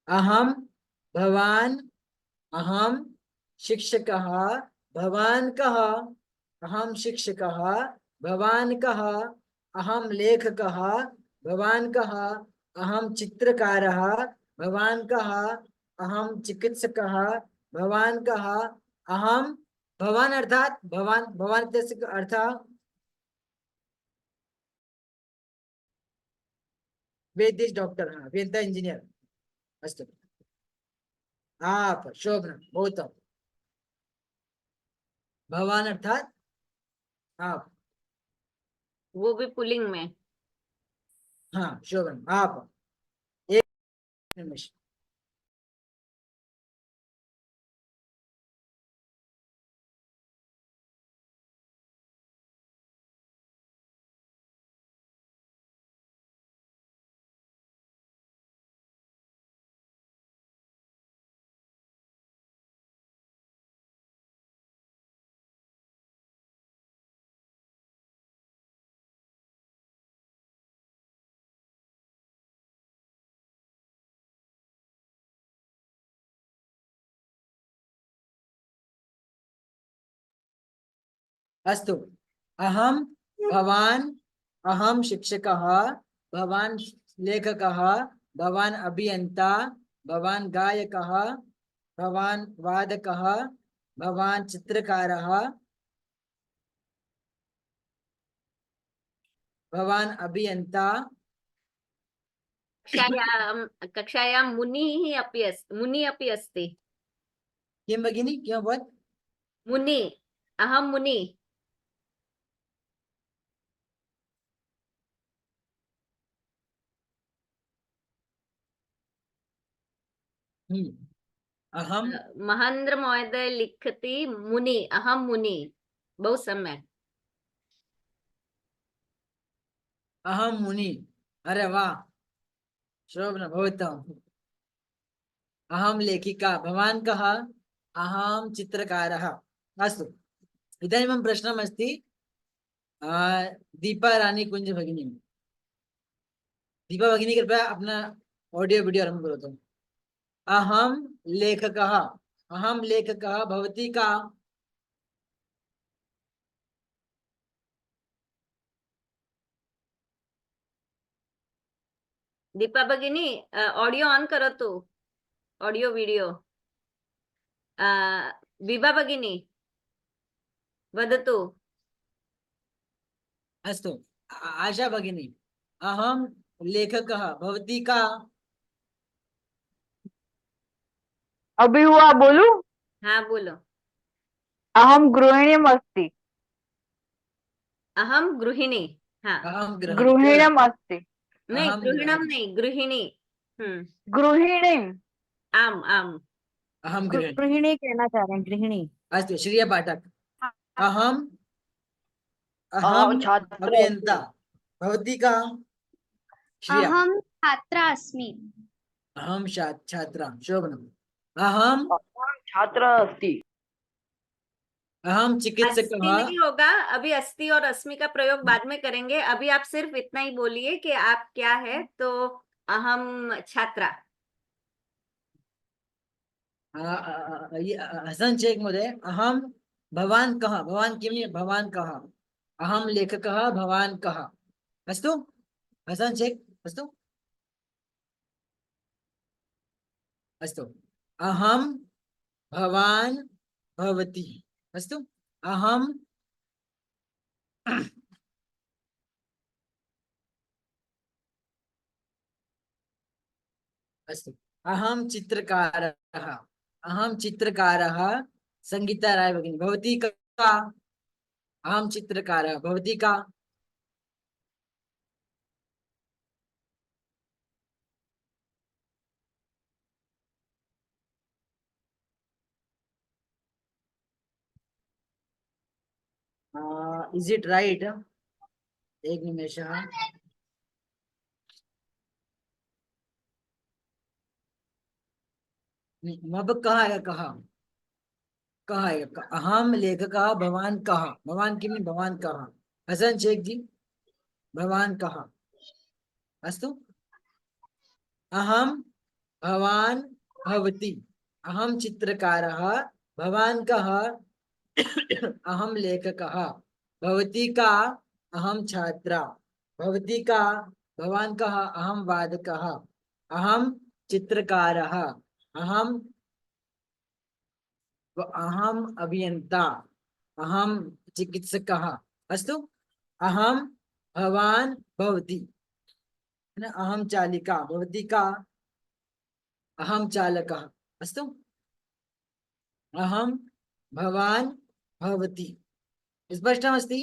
अहम भवान्, अहम शिक्षकः, भवान् कः? अहम शिक्षकः, भवान् कः? अहम लेखकः, भवान् कः? अहम चित्रकारः, भवान् कः? अहम चिकित्सकः, भवान् कः? अहम, भवान् अर्थात भवान्, भवान् इत्यस्य अर्थः वैद्य, डॉक्टर, हाँ, वेदा, इंजीनियर। अस्तु, आप, शोभनं, बहुत उत्तम। भवान अर्थात आप। वो भी पुल्लिंग में। हाँ शोभन, आप। एक निमिष। अस्तु, अहम भवान, अहम शिक्षकः, भवान लेखकः, भवान अभियंता, भवान गायकः, भवान वादकः, भवान चित्रकारः, भवान अभियंता। कक्षायां मुनि अपि अस्ति। किं भगिनी, किं अभवत्? मुनि, अहं मुनि। अहम महेंद्र महोदय लिखति मुनि, अहं मुनि। बहु सम्यक्। अहम मुनि। अरे वाह, शोभन भवतम्। अहम लेखिका, भवान् कः? अहम चित्रकारः। अस्तु, इदानीं मम प्रश्नमस्ति दीपा रानी कुंज भगिनी। दीपा भगिनी कृपया अपना ऑडियो वीडियो आरम्भ करोतु। अहम लेखकः, अहम लेखकः, भवती का? दीपा भगिनी ऑडियो ऑन करोतु, ऑडियो वीडियो। विभा भगिनी वदतु। अस्तु, आशा भगिनी। अहम लेखकः, भवती का? अभी हुआ बोलू? हाँ बोलो। अहम गृहिणीम् अस्ति। अहम गृहिणी। हाँ, अहम गृहिणीम् अस्ति। नहीं अहम गृहिणम नहीं, गृहिणी। गृहिणीम्। आम आम। अहम गृहिणी। गृहिणी कहना चाह रहे हैं, गृहिणी। अस्तु, श्रिया पाठक। अहम अहम छात्रा अभियंता, भवती का? श्रिया। अहम छात्रा अस्मि। अहम छात्रा, शोभनम्। अहम छात्र अस्ति। अहम अस्ति चिकित्सकः। नहीं होगा, अभी अस्ति और अस्मि का प्रयोग बाद में करेंगे। अभी आप सिर्फ इतना ही बोलिए कि आप क्या है। तो अहम छात्रा। हसन शेख महोदय, अहम भवान कः? भवान किं? भवान कः? अहम लेखकः, भवान कः? अस्तु हसन शेख, अस्तु अस्तु। अहम भवान भवती, अस्तु। अहम अस्तु, अहम चित्रकारः, अहम चित्रकारः। संगीता राय भगिनी, भवती का? अहम चित्रकारः, भवती का? Is it right? एक निमेष। अब कहा है, कहा कहा है? अहम लेखकः, भवान कः? भवान किं? भवान कः? हसन शेख जी, भवान कः? अस्तु। अहम भवान भवती, अहम चित्रकारः, भवान कः? अहम लेखकः, भवती का? अहम छात्रा, भवती का? भवान कः? अहम वादकः, अहम चित्रकारः, अहम अहम अभियंता, अहम चिकित्सकः। अस्तु। अहम भवान भवती, अहम चालिका, भवती का? अहम चालकः। अस्तु। अहम भवान भवति स्पष्टमस्ति।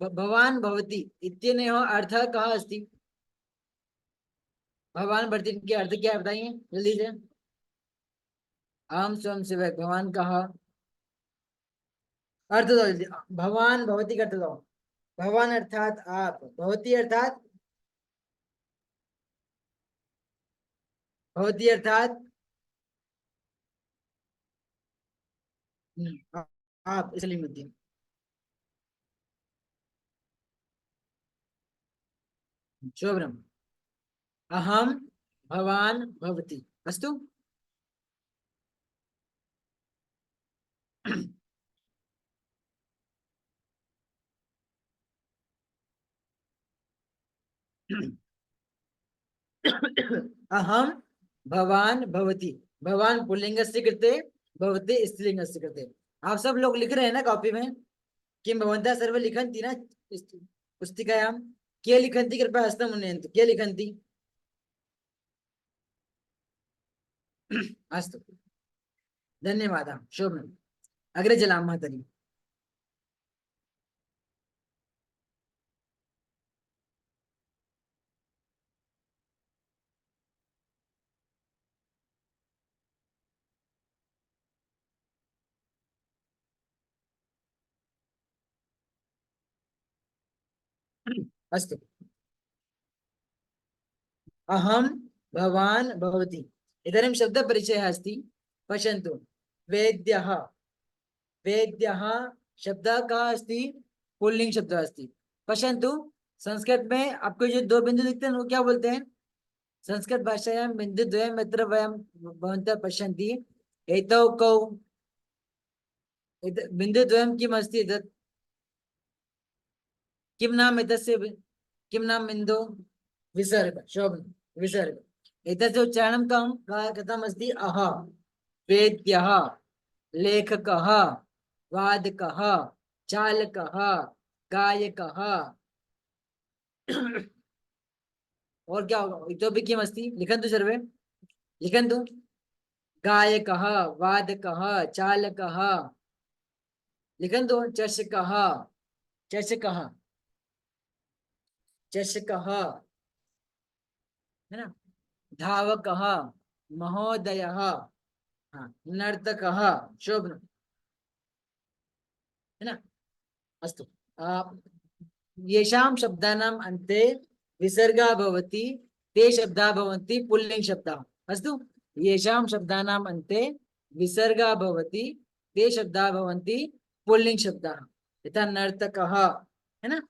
भवान् भवति इत्यनेयोः अर्थः कः अस्ति? भवान् भवति के अर्थ क्या है बताइए जल्दी से। अहम स्वयं सेवक, भवान कः? अर्थ दो जल्दी। भवान भवति का अर्थ दो। भवान अर्थात आप, भवति अर्थात आप, इसलिए मध्य। शोभनम्। अहम भवान भवति अस्तु। अहम भवान भवति। भवान पुल्लिंगस्य कृते, भवति स्त्रीलिंगस्य कृते। आप सब लोग लिख रहे हैं ना कॉपी में? किं भवन्तः सर्वे लिखन्ति ना पुस्तिकायां? के लिखन्ति कृपया हस्तम् उन्नयन्तु। के लिखन्ति? अस्तु धन्यवादः। शोभनम्। अग्रे चलामः तर्हि। अस्तु। अहम भवान भवति। इदानीं शब्दपरिचयः अस्ति, पश्यन्तु। वेद्यः, वेद्यः शब्दः कः अस्ति? पुल्लिंग शब्दः अस्ति। पश्यन्तु, संस्कृत में आपको जो दो बिंदु दिखते हैं वो क्या बोलते हैं? संस्कृत भाषायां बिन्दुद्वयम् अत्र वयं भवन्तः पश्यन्ति। एतौ कौ बिन्दुद्वयं किम् अस्ति? एतत् किं नाम एतस्य? किं नाम बिन्दु? विसर्ग। शोभनम्, विसर्ग। एतस्य उच्चारणं कथम् अस्ति? अह। वेद्यः, लेखकः, वादकः, चालकः, गायकः। और क्या होगा? इतोपि किम् अस्ति? लिखन्तु सर्वे, लिखन्तु। गायकः, वादकः, चालकः। लिखन्तु। चषकः, चषकः, चषकः, है ना? धावकः, महोदयः, हाँ, नर्तकः। शोभनम्, है ना? अस्तु। येषां शब्दानाम् अन्ते विसर्गः भवति ते शब्दाः भवन्ति पुल्लिंग शब्दाः। अस्तु। येषां शब्दानाम् अन्ते विसर्गः भवति ते शब्दाः भवन्ति पुल्लिंग शब्दाः। यथा नर्तकः, है ना?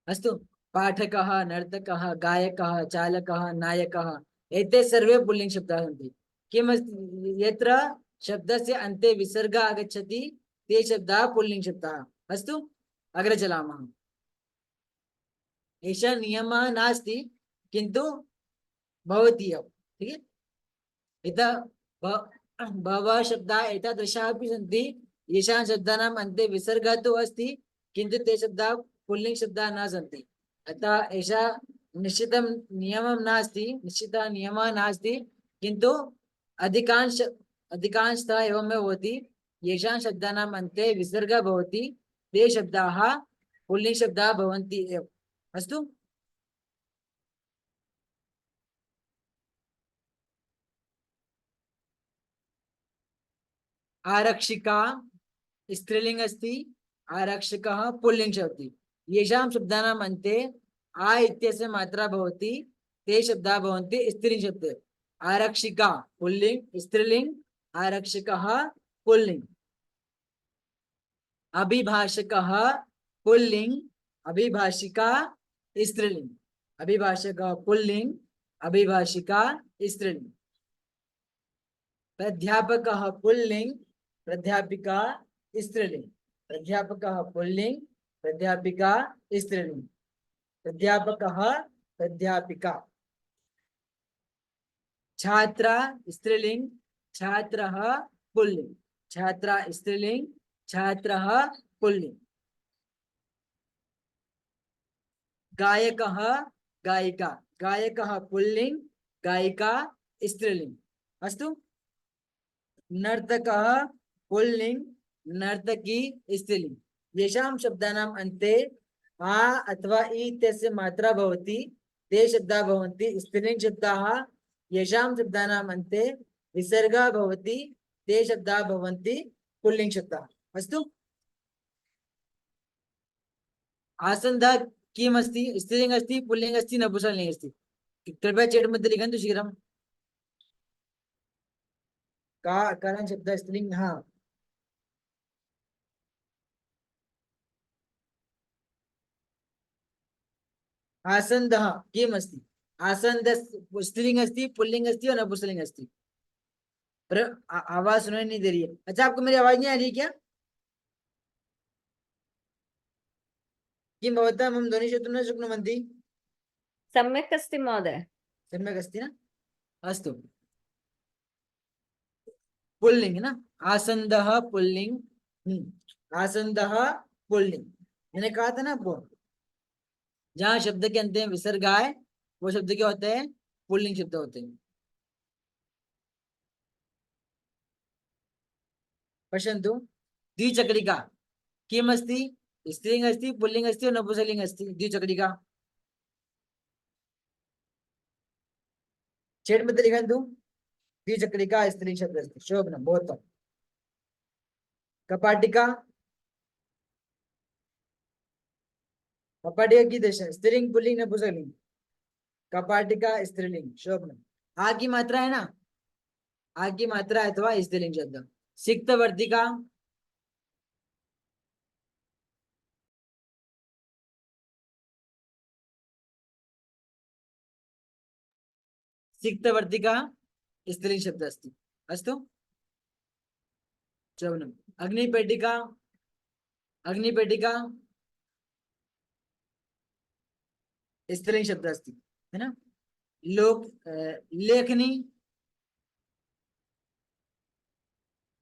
अस्तु। पाठकः, नर्तकः, गायकः, चालकः, नायकः, एते सर्वे पुल्लिंग शब्दाः सन्ति। किमस्ति? यत्र शब्दस्य अन्ते विसर्गः आगच्छति ते शब्दाः पुल्लिंग शब्दाः। अस्तु, अग्रे चलामः। एषः नियमः नास्ति, किन्तु भवति एव। ठीक है? इतः बहवः शब्दाः एतादृशाः अपि सन्ति येषां शब्दानाम् अन्ते विसर्गः तु अस्ति, किन्तु ते शब्दाः पुल्लिंग शब्दाः न सन्ति। अतः एषा निश्चितं नियमः नास्ति, किन्तु अधिकांशतः एवमेव भवति। येषां शब्दानाम् अन्ते विसर्गः भवति ते शब्दाः पुल्लिंग शब्दाः भवन्ति एव। अस्तु। आरक्षिका स्त्रीलिंग अस्ति, आरक्षकः पुल्लिंग शब्दी। येषां शब्दानाम् अन्ते आ इत्यस्य मात्रा भवति ते शब्दाः भवन्ति स्त्रीलिंग शब्दे। आरक्षिका पुल्लिंग स्त्रीलिंग, आरक्षकः पुल्लिंग। अभिभाषकः पुल्लिंग, अभिभाषिका स्त्रीलिंग। अभिभाषकः पुल्लिंग, अभिभाषिका स्त्रीलिंग। प्राध्यापकः पुल्लिंग, प्राध्यापिका स्त्रीलिंग। प्राध्यापकः पुल्लिंग, प्राध्यापिका स्त्रीलिंग। प्राध्यापकः, प्राध्यापिका। छात्रा स्त्रीलिंग, छात्रः पुल्लिंग। छात्रा स्त्रीलिंग, छात्रः पुल्लिंग। गायकः, गायिका। गायकः पुल्लिंग, गायिका स्त्रीलिंग। अस्तु। नर्तकः पुल्लिंग, नर्तकी स्त्रीलिंग। येषां शब्दानाम् अन्ते आ अथवा इ इत्यस्य मात्रा भवति ते शब्दाः भवन्ति स्त्रीलिंग शब्दाः। येषां शब्दानाम् अन्ते विसर्गः भवति ते शब्दाः भवन्ति पुल्लिंग शब्दाः। अस्तु, आसन्दः किम् अस्ति? स्त्रीलिंग अस्ति, पुल्लिंग अस्ति, नपुंसकलिंग अस्ति? कृपया चैट मध्ये लिखन्तु शीघ्रं। का कारण शब्द स्त्रीलिंग? हाँ, आसन्दः किम् अस्ति? आसन्द स्त्रीलिंग अस्ति, पुल्लिंग अस्ति और नपुंसकलिंग अस्ति। पर आवाज सुनाई नहीं दे रही है। अच्छा, आपको मेरी आवाज नहीं आ रही क्या? किं भवता मम ध्वनि श्रोतुं न शक्नुवन्ति? सम्यक् अस्ति महोदय। सम्यक् अस्ति ना? अस्तु, पुल्लिंग ना, आसन्दः पुल्लिंग। आसन्दः पुल्लिंग, मैंने कहा था ना आपको, जहाँ शब्द के अंत में विसर्ग आए वो शब्द क्या होते हैं? पुल्लिंग शब्द होते हैं। पश्यन्तु, द्विचक्रिका किम् अस्ति? स्त्रीलिंग अस्ति, पुल्लिंग अस्ति और नपुंसकलिंग अस्ति। द्विचक्रिका चेट मध्ये लिखन्तु। द्विचक्रिका स्त्रीलिंग शब्द अस्ति। शोभनं, बहुत उत्तमं। कपाटिका, कपाटिका कीदृश? स्त्रीलिंग, पुल्लिंग, नपुंसकलिंग? कपाटिका स्त्रीलिंग। शोभनं। आ की मात्रा है ना, आ की मात्रा अथवा स्त्रीलिंग शब्द। सिक्तवर्तिका, सिक्तवर्तिका स्त्रीलिंग शब्द अस्ति। अस्तु, शोभनम्। अग्निपेटिका, अग्निपेटिका स्त्रीलिंग शब्द अस्ति, है ना? लोक लेखनी,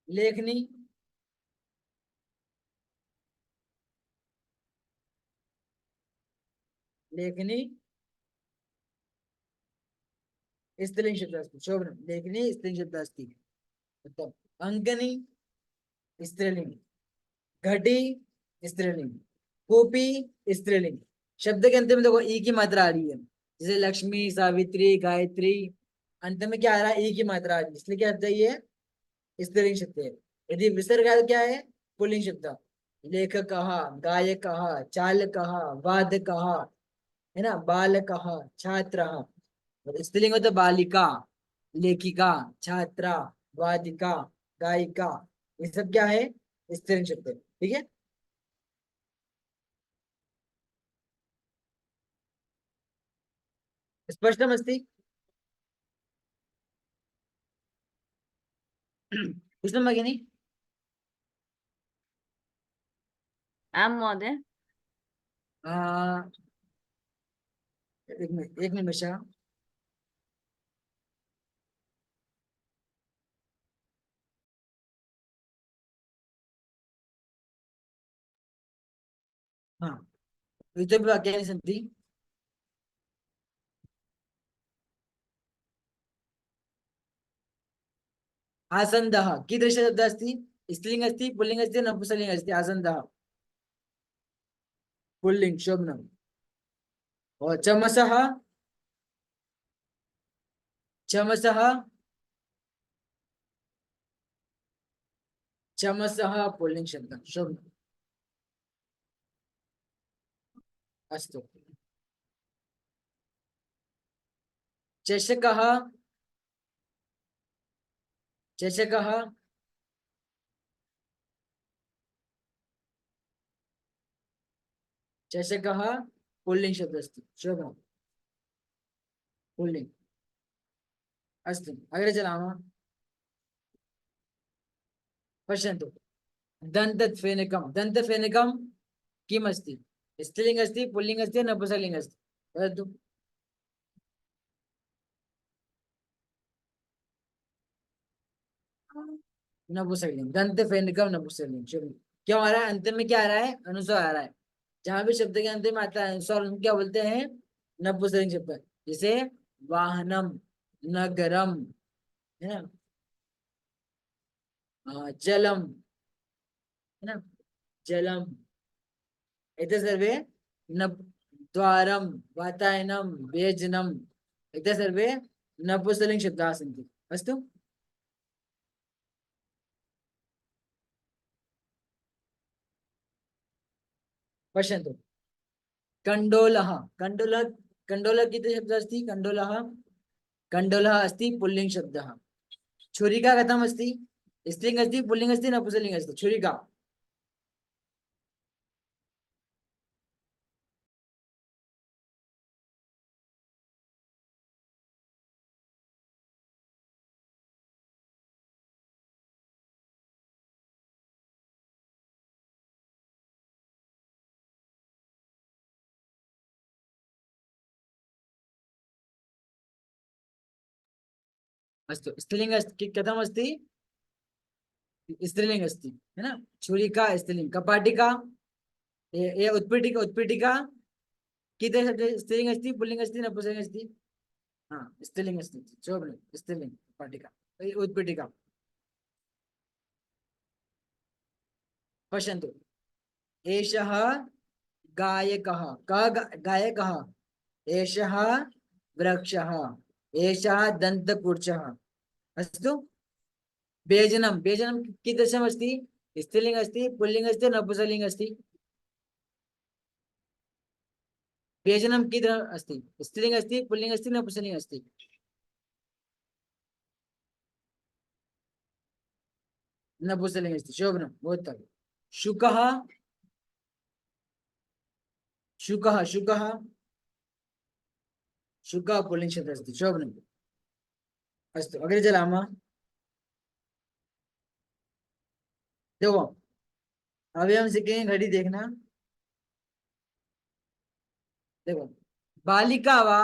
लेखनी लेखनी स्त्रीलिंग शब्द अस्ति। शोभनं, लेखनी स्त्रीलिंग शब्द अस्ति। उत्तमम्। अंकनी स्त्रीलिंग, घटी स्त्रीलिंग, कूपी स्त्रीलिंग। शब्द के अंत में देखो ई की मात्रा आ रही है, जैसे लक्ष्मी, सावित्री, गायत्री, अंत में क्या आ रहा है? ई की मात्रा आ रही है, इसलिए क्या शब्द है ये? स्त्रीलिंग शब्द है। यदि विसर्ग है तो क्या है? पुल्लिंग शब्द। लेखकः, गायकः, चालकः, वादकः, है ना? बालकः, छात्रः। स्त्रीलिंग होता है बालिका, लेखिका, छात्रा, वादिका, गायिका, ये सब क्या है? स्त्रीलिंग शब्द है। ठीक है, स्पष्टमस्ति? कृष्ण भगिनी, आं महोदय। एक निमिष। हाँ, इतोपि वाक्यानि सन्ति। आसन्दः कीदृश शब्द अस्ति? स्त्रीलिंग अस्ति, पुल्लिंग अस्ति, नपुंसकलिंग अस्ति? आसन्दः पुल्लिंग। शोभनम्। और चमसः, चमसः, चमसः पुल्लिंग शब्द। शोभनम्। अस्तु, चषकः, चषकः, चषकः पुल्लिंग शब्द अस्ति। शोभनम्, पुल्लिंग। अस्तु, अग्रे चलामः। पश्यन्तु, दन्तफेनकं, दन्तफेनकं किम् अस्ति? स्त्रीलिंग अस्ति, पुल्लिंग अस्ति, नपुंसकलिंग अस्ति? वदतु। नपुंसकलिंग, दन्तफेनकं नपुंसकलिंग। शोभनम्। क्या आ रहा है? अंत में क्या आ रहा है? अनुस्वार आ रहा है। जहां भी शब्द के अंत में आता है अनुस्वार, उनको क्या बोलते हैं? नपुंसकलिंग शब्द। जैसे वाहनम, नगरम, है ना? जलम, है ना, जलम। एते सर्वे न द्वारम, वातायनम, व्यजनम, एते सर्वे नपुंसकलिङ्ग शब्दाः सन्ति। अस्तु, पश्यन्तु। कण्डोलः, कण्डोलः, कण्डोलः इति शब्दः अस्ति। कण्डोलः, कण्डोलः अस्ति पुल्लिङ्ग शब्दः। छुरिका कथम् अस्ति? स्त्रीलिङ्ग अस्ति, पुल्लिङ्ग अस्ति, नपुंसकलिङ्ग अस्ति? छुरिका। अस्तु, स्त्रीलिङ्ग कथम् अस्ति? स्त्रीलिङ्ग अस्ति, है ना। छुरिका स्त्रीलिङ्ग, कपाटिका, ये उत्पीठिका, उत्पीठिका कितने शब्द स्त्रीलिङ्ग अस्ति, पुल्लिङ्ग अस्ति, नपुंसकलिङ्ग अस्ति? हाँ, स्त्रीलिङ्ग अस्ति, शोभनं, स्त्रीलिङ्ग, कपाटिका, उत्पीठिका। पश्यन्तु, एषः गायकः, कः गायकः? एषः वृक्षः, एषः दन्तकुर्चः। अस्तु, व्यजनं, व्यजनं कीदृशम् अस्ति? स्त्रीलिङ्ग अस्ति, पुल्लिङ्ग अस्ति, नपुंसकलिङ्ग अस्ति? व्यजनं कीदृशम् अस्ति? स्त्रीलिङ्ग अस्ति, पुल्लिङ्ग अस्ति, नपुंसकलिङ्ग अस्ति? नपुंसकलिङ्ग अस्ति, शोभनं, बहुत उत्तमं। शुकः, शुकः, शुकः, शुकः पुल्लिङ्ग शब्दः अस्ति, शोभनम्। अस्तु, अग्रे चलामः। देखो, अभी हम सीखेंगे घड़ी देखना। देखो, बालिका वा,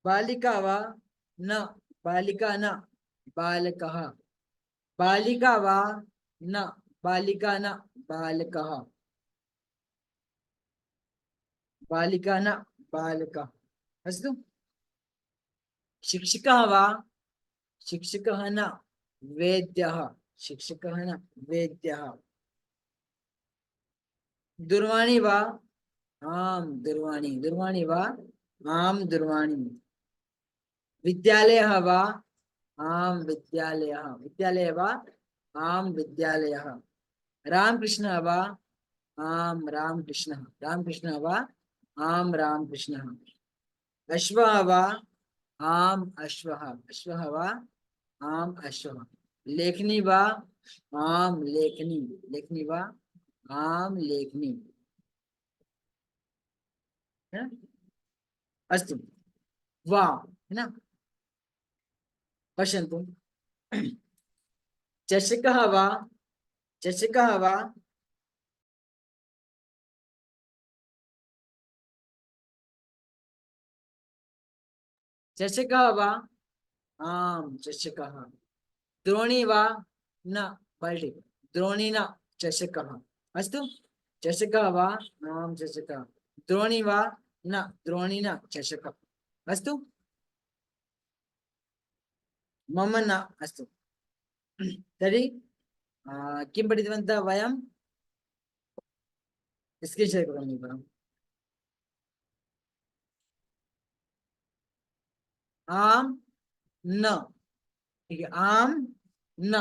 बालिका वा न, बालिका न, बालकः, बालिका वा न, बालिका न, बालकः, बालिका न, बालकः। अस्तु, शिक्षकः वा, शिक्षकः न, वैद्यः, शिक्षकः न, वैद्यः। दूरवाणी वा, आम दूरवाणी, दूरवाणी वा, आम दूरवाणी। विद्यालयः वा, आम विद्यालयः, विद्यालयः वा, आम विद्यालयः। रामकृष्णः वा, आम रामकृष्णः, रामकृष्णः वा, आम रामकृष्णः। अश्वः वा, आम अश्वः, अश्वः वा, आम अश्वः। लेखनी वा, आम लेखनी, लेखनी वा, आम लेखनी। है ना? अस्तु, वा, है ना। पश्यन्तु, चषकः वा, चषकः वा, चषकः वा, आम चषकः। द्रोणी वा न, पलटि, द्रोणी न, चषकः। अस्तु, चषकः वा, आम चषकः। द्रोणी वा न, द्रोणी न, चषकः। अस्तु, मम न। अस्तु, तर्हि किं पठितवन्तः वयं? स्क्रीन् शेर् करोमि परम्। आम न, ठीक है, आम न।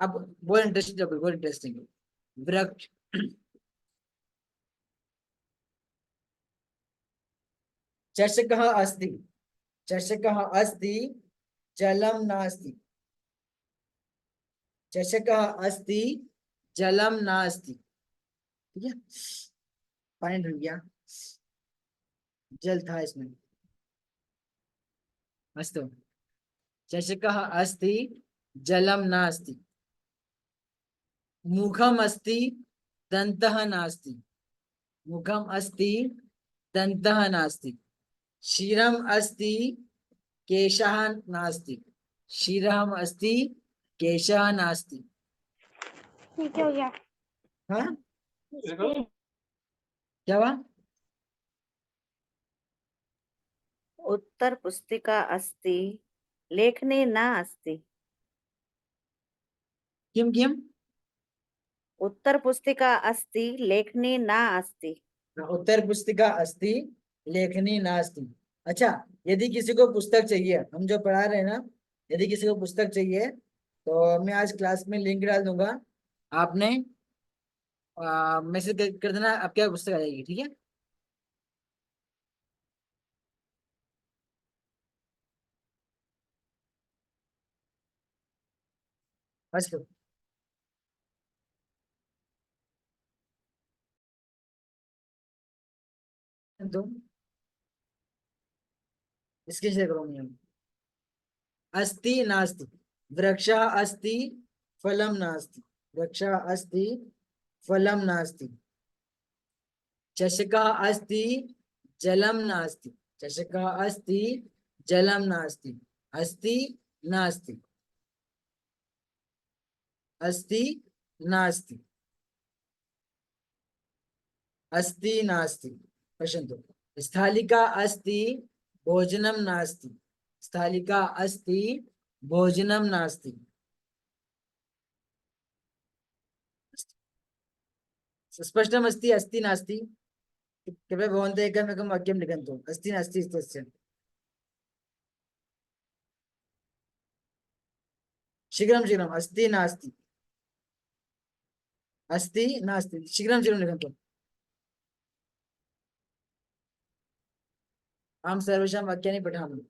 अब बहुत इंटरेस्टिंग टॉपिक, बहुत इंटरेस्टिंग। वृक्ष, चषकः अस्ति, चषकः अस्ति, जलं नास्ति, चषकः अस्ति, जलं नास्ति। ठीक है, पानी ढूंढ गया, जल था इसमें। अस्तु, चषकः अस्ति, जलं नास्ति। मुखम् अस्ति, दन्तः नास्ति, मुखम् अस्ति, दन्तः नास्ति। शिरम् अस्ति, केशः नास्ति, शिरम् अस्ति, केशः नास्ति। क्या हो गया? हाँ, क्या हुआ? उत्तरपुस्तिका अस्ति लेखनी न अस्ति। किम किम? उत्तरपुस्तिका अस्ति लेखनी न अस्ति। उत्तर पुस्तिका अस्ति लेखनी नास्ति। अच्छा, यदि किसी को पुस्तक चाहिए, हम जो पढ़ा रहे हैं ना, यदि किसी को पुस्तक चाहिए तो मैं आज क्लास में लिंक डाल दूंगा, आपने मैसेज कर देना, आपके यहाँ पुस्तक आ जाएगी, ठीक है। अस्तु। तो इसके शेयर करूंगी हम। अस्ति नास्ति, वृक्षा अस्ति फलम नास्ति, वृक्षा अस्ति फलम नास्ति। चषका अस्ति जलम नास्ति, चषका अस्ति जलम नास्ति। अस्ति नास्ति, अस्ति नास्ति, अस्ति नास्ति। पश्यन्तु, स्थालिका अस्ति भोजनं नास्ति, स्थालिका अस्ति भोजनं नास्ति। स्पष्टमस्ति? अस्ति नास्ति? कृपया भवन्तः एकमेकं वाक्यं लिखन्तु, अस्ति नास्ति इत्यस्य। शीघ्रं शीघ्रम्, अस्ति नास्ति, अस्ति नास्ति, शीघ्रं शीघ्रं लिखन्तु। अहं सर्वेषां वाक्यानि पठामि।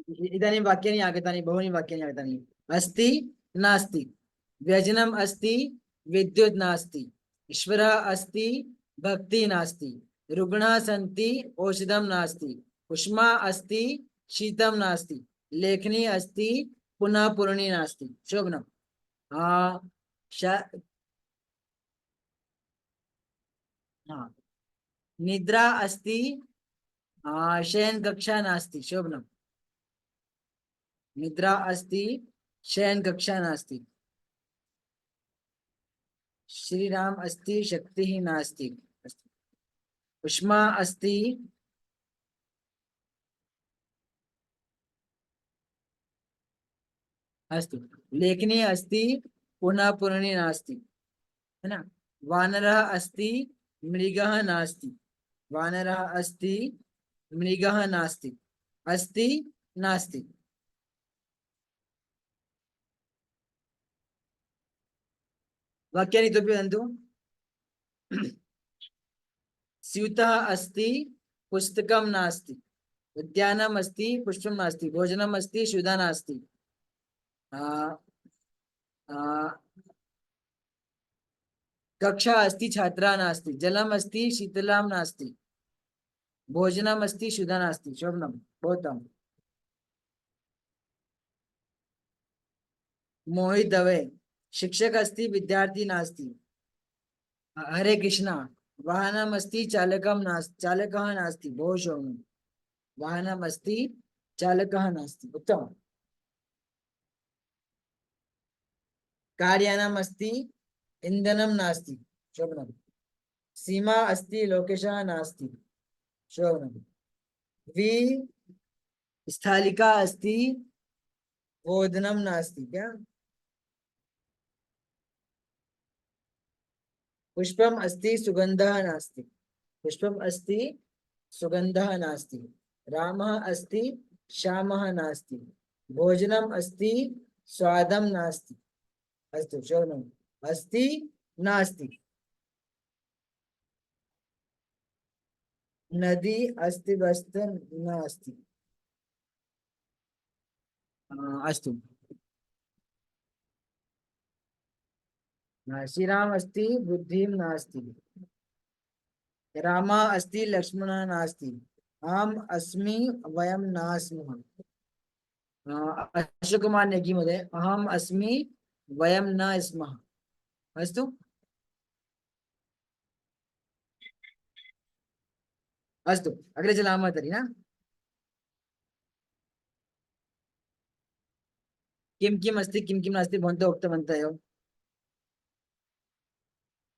इदानीं वाक्यानि आगतानि, बहूनि वाक्यानि आगतानि। अस्ति नास्ति, व्यजनम् अस्ति विद्युत् नास्ति, ईश्वरः अस्ति भक्ति नास्ति, रुग्णाः सन्ति औषधं नास्ति, उष्मा अस्ति शीतं नास्ति, लेखनी अस्ति पुनः पूर्णी नास्ति। शोभनम्। निद्रा अस्ति शयन कक्षा नास्ति। शोभनम्। निद्रा अस्ति शयन कक्षा नास्ति। श्रीराम अस्ति शक्तिः नास्ति। उष्मा अस्ति अस्तु, लेखनी अस्ति पुनः पूर्णी नास्ति, है ना। वानरः अस्ति मृगः नास्ति, वानरः अस्ति मृगः नास्ति, अस्ति नास्ति। वाक्यानि इतोपि वदन्तु। स्यूतः अस्ति पुस्तकं नास्ति, उद्यानम् अस्ति पुष्पं नास्ति, भोजनम् अस्ति क्षुधा नास्ति, कक्षा अस्ति छात्रा नास्ति, जलम् अस्ति शीतलं नास्ति, भोजनम् अस्ति क्षुधा नास्ति। शोभनम्, बहु मोहित दवे, शिक्षक अस्ति विद्यार्थी नास्ति। हरे कृष्णा, वाहनम् अस्ति चालकं नास्ति, चालकः नास्ति। बहु शोभनम्, वाहनम् अस्ति चालकः नास्ति। उत्तमम्। कार्यानम् अस्ति इन्धनं नास्ति। शोभनम्। सीमा अस्ति लोकेशः नास्ति। शोभनम्। स्थालिका अस्ति ओदनं नास्ति। क्या? पुष्पम् अस्ति सुगन्धः नास्ति, पुष्पम् अस्ति सुगन्धः नास्ति। रामः अस्ति श्यामः नास्ति, भोजनम् अस्ति स्वादं नास्ति। अस्तु, शोभनम्। अस्ति नास्ति। नदी अस्ति वस्तु नास्ति। अस्तु। श्रीराम अस्ति बुद्धिं नास्ति, रामः अस्ति लक्ष्मणः नास्ति, अहम अस्मि वयम न स्मः। अशोक कुमार नेगी महोदय, अहम अस्मि वयम न स्मः। अस्तु, अस्तु अग्रे चलामः तर्हि न। किं किम् अस्ति किं किं नास्ति भवन्तः उक्तवन्तः एव।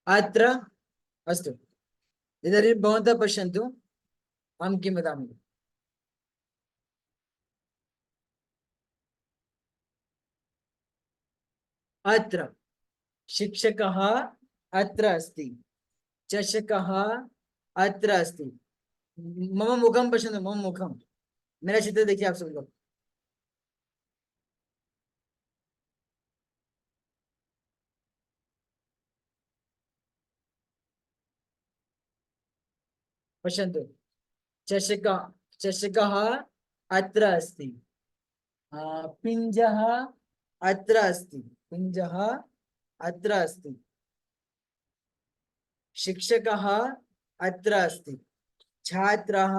अत्र अस्तु, इदानीं भवन्तः पश्यन्तु अहं किं वदामि। अत्र शिक्षकः अत्र अस्ति, चषकः अत्र अस्ति। मम मुखं पश्यन्तु, मम मुखं, मेरा चित्र देखिए आप सब लोग। पश्यन्तु, चषकः चषकः अत्र अस्ति, पिञ्जः अत्र अस्ति, पिञ्जः अत्र अस्ति, शिक्षकः अत्र अस्ति, छात्रः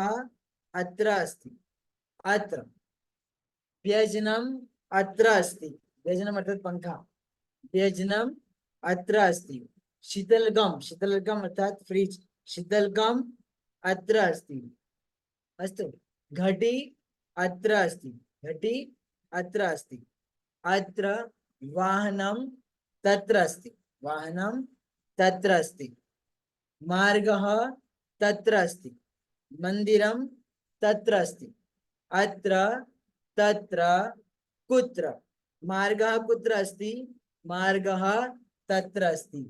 अत्र अस्ति। अत्र व्यजनम् अत्र अस्ति, व्यजनम् अर्थात् पंखा, व्यजनम् अत्र अस्ति। शीतलकं, शीतलकम् अर्थात् फ्रिज, शीतलकम् अत्र अस्ति। अस्तु, घटी अत्र अस्ति, घटी अत्र अस्ति। अत्र वाहनं तत्र अस्ति, वाहनं तत्र अस्ति। मार्गः तत्र अस्ति, मन्दिरं तत्र अस्ति। अत्र तत्र कुत्र, मार्गः कुत्र अस्ति, मार्गः तत्र अस्ति।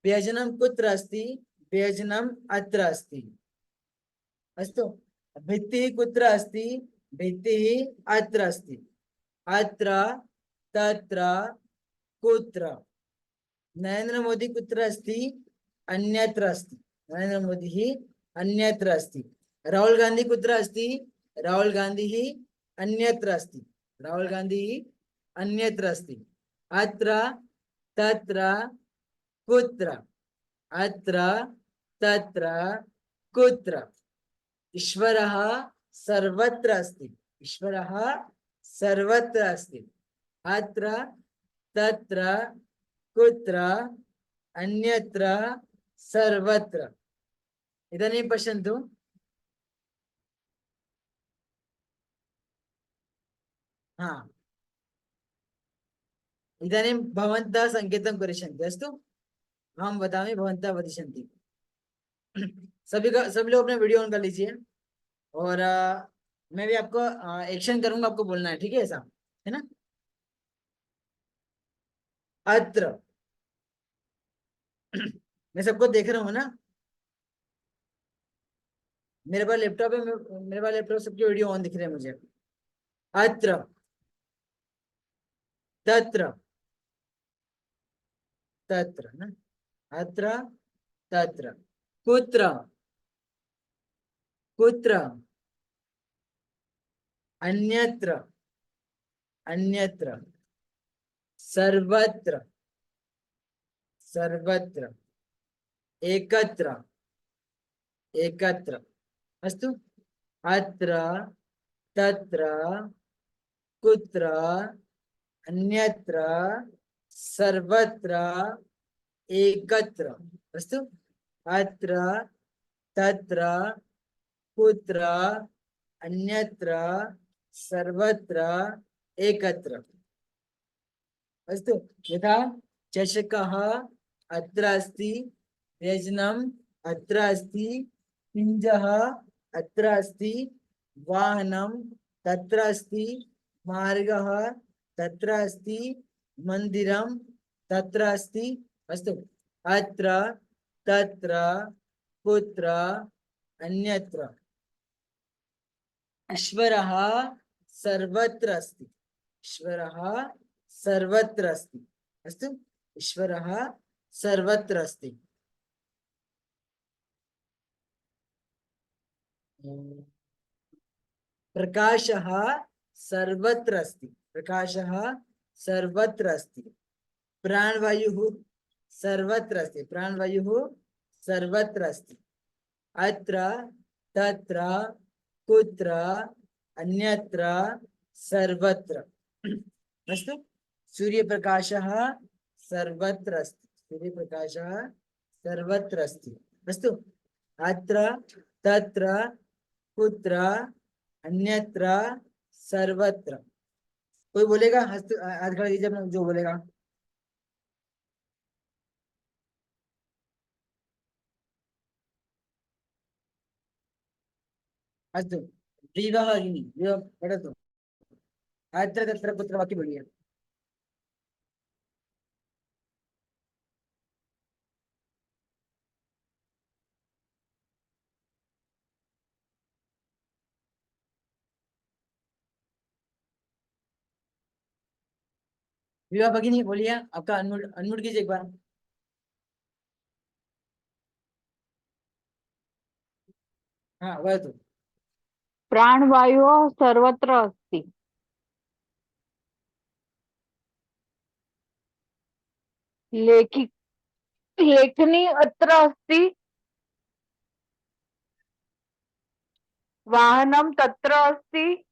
व्यजनं कुत्र अस्ति, व्यजनम् अत्र अस्ति। अस्तु, भित्तिः कुत्र अस्ति, भित्तिः अत्र अस्ति। अत्र तत्र कुत्र। नरेंद्र मोदी कुत्र अस्ति, अन्यत्र अस्ति, नरेंद्र मोदी अन्यत्र अस्ति। राहुल गांधी कुत्र अस्ति, राहुल गांधी अन्यत्र अस्ति, राहुल गांधी अन्यत्र अस्ति। अत्र तत्र कुत्र, अत्र तत्र कुत्र। ईश्वरः सर्वत्र अस्ति, ईश्वरः सर्वत्र अस्ति। अत्र तत्र कुत्र, अन्यत्र सर्वत्र। इदानीं पश्यन्तु, हाँ, इदानीं भवन्तः संकेतं करिष्यन्ति। अस्तु, अहं वदामि, भवन्तः वदिष्यन्ति। सभी लोग अपने वीडियो ऑन कर लीजिए और मैं भी आपको एक्शन करूंगा, आपको बोलना है, ठीक है, ऐसा है ना। अत्र मैं सबको देख रहा हूँ ना, मेरे पास लैपटॉप है, मेरे पास लैपटॉप सबके वीडियो ऑन दिख रहे हैं मुझे। अत्र तत्र तत्र ना, अत्र तत्र कुत्र, कुत्र, अन्यत्र, अन्यत्र, सर्वत्र, सर्वत्र, एकत्र, एकत्र। अस्तु, अत्र तत्र कुत्र, अन्यत्र, सर्वत्र, एकत्र। अस्तु, अत्र तत्र कुत्र, अन्यत्र, सर्वत्र, एकत्र। अस्तु, यथा चषकः अत्र अस्ति, व्यजनम् अत्र अस्ति, पिञ्जः अत्र अस्ति, वाहनं तत्र अस्ति, मार्गः तत्र अस्ति, मन्दिरं तत्र अस्ति। अस्तु, अत्र तत्र कुत्र, अन्यत्र। ईश्वरः सर्वत्र अस्ति, ईश्वरः सर्वत्र अस्ति। अस्तु, ईश्वरः सर्वत्र अस्ति। प्रकाशः सर्वत्र अस्ति, प्रकाशः सर्वत्र अस्ति। प्राणवायुः सर्वत्र अस्ति, प्राणवायुः सर्वत्र अस्ति। अत्र तत्र कुत्र अन्यत्र सर्वत्र। अस्तु, सूर्यप्रकाशः सर्वत्र अस्ति, सूर्यप्रकाशः सर्वत्र अस्ति। अस्तु, अत्र तत्र कुत्र अन्यत्र सर्वत्र। कोई बोलेगा? हस्त हाथ खड़ा कीजिए अपना, जो बोलेगा। अस्तु, विवाह अग्नि, विवाह पढ़तो। अत्र तत्र कुत्र वाक्य बोलिए। विवाह भगिनी बोलिए, आपका अनम्यूट अनम्यूट कीजिए एक बार। हाँ, वह तो प्राणवायुः सर्वत्र अस्ति। लेखि लेखनी अत्र अस्ति। वाहनं तत्र अस्ति।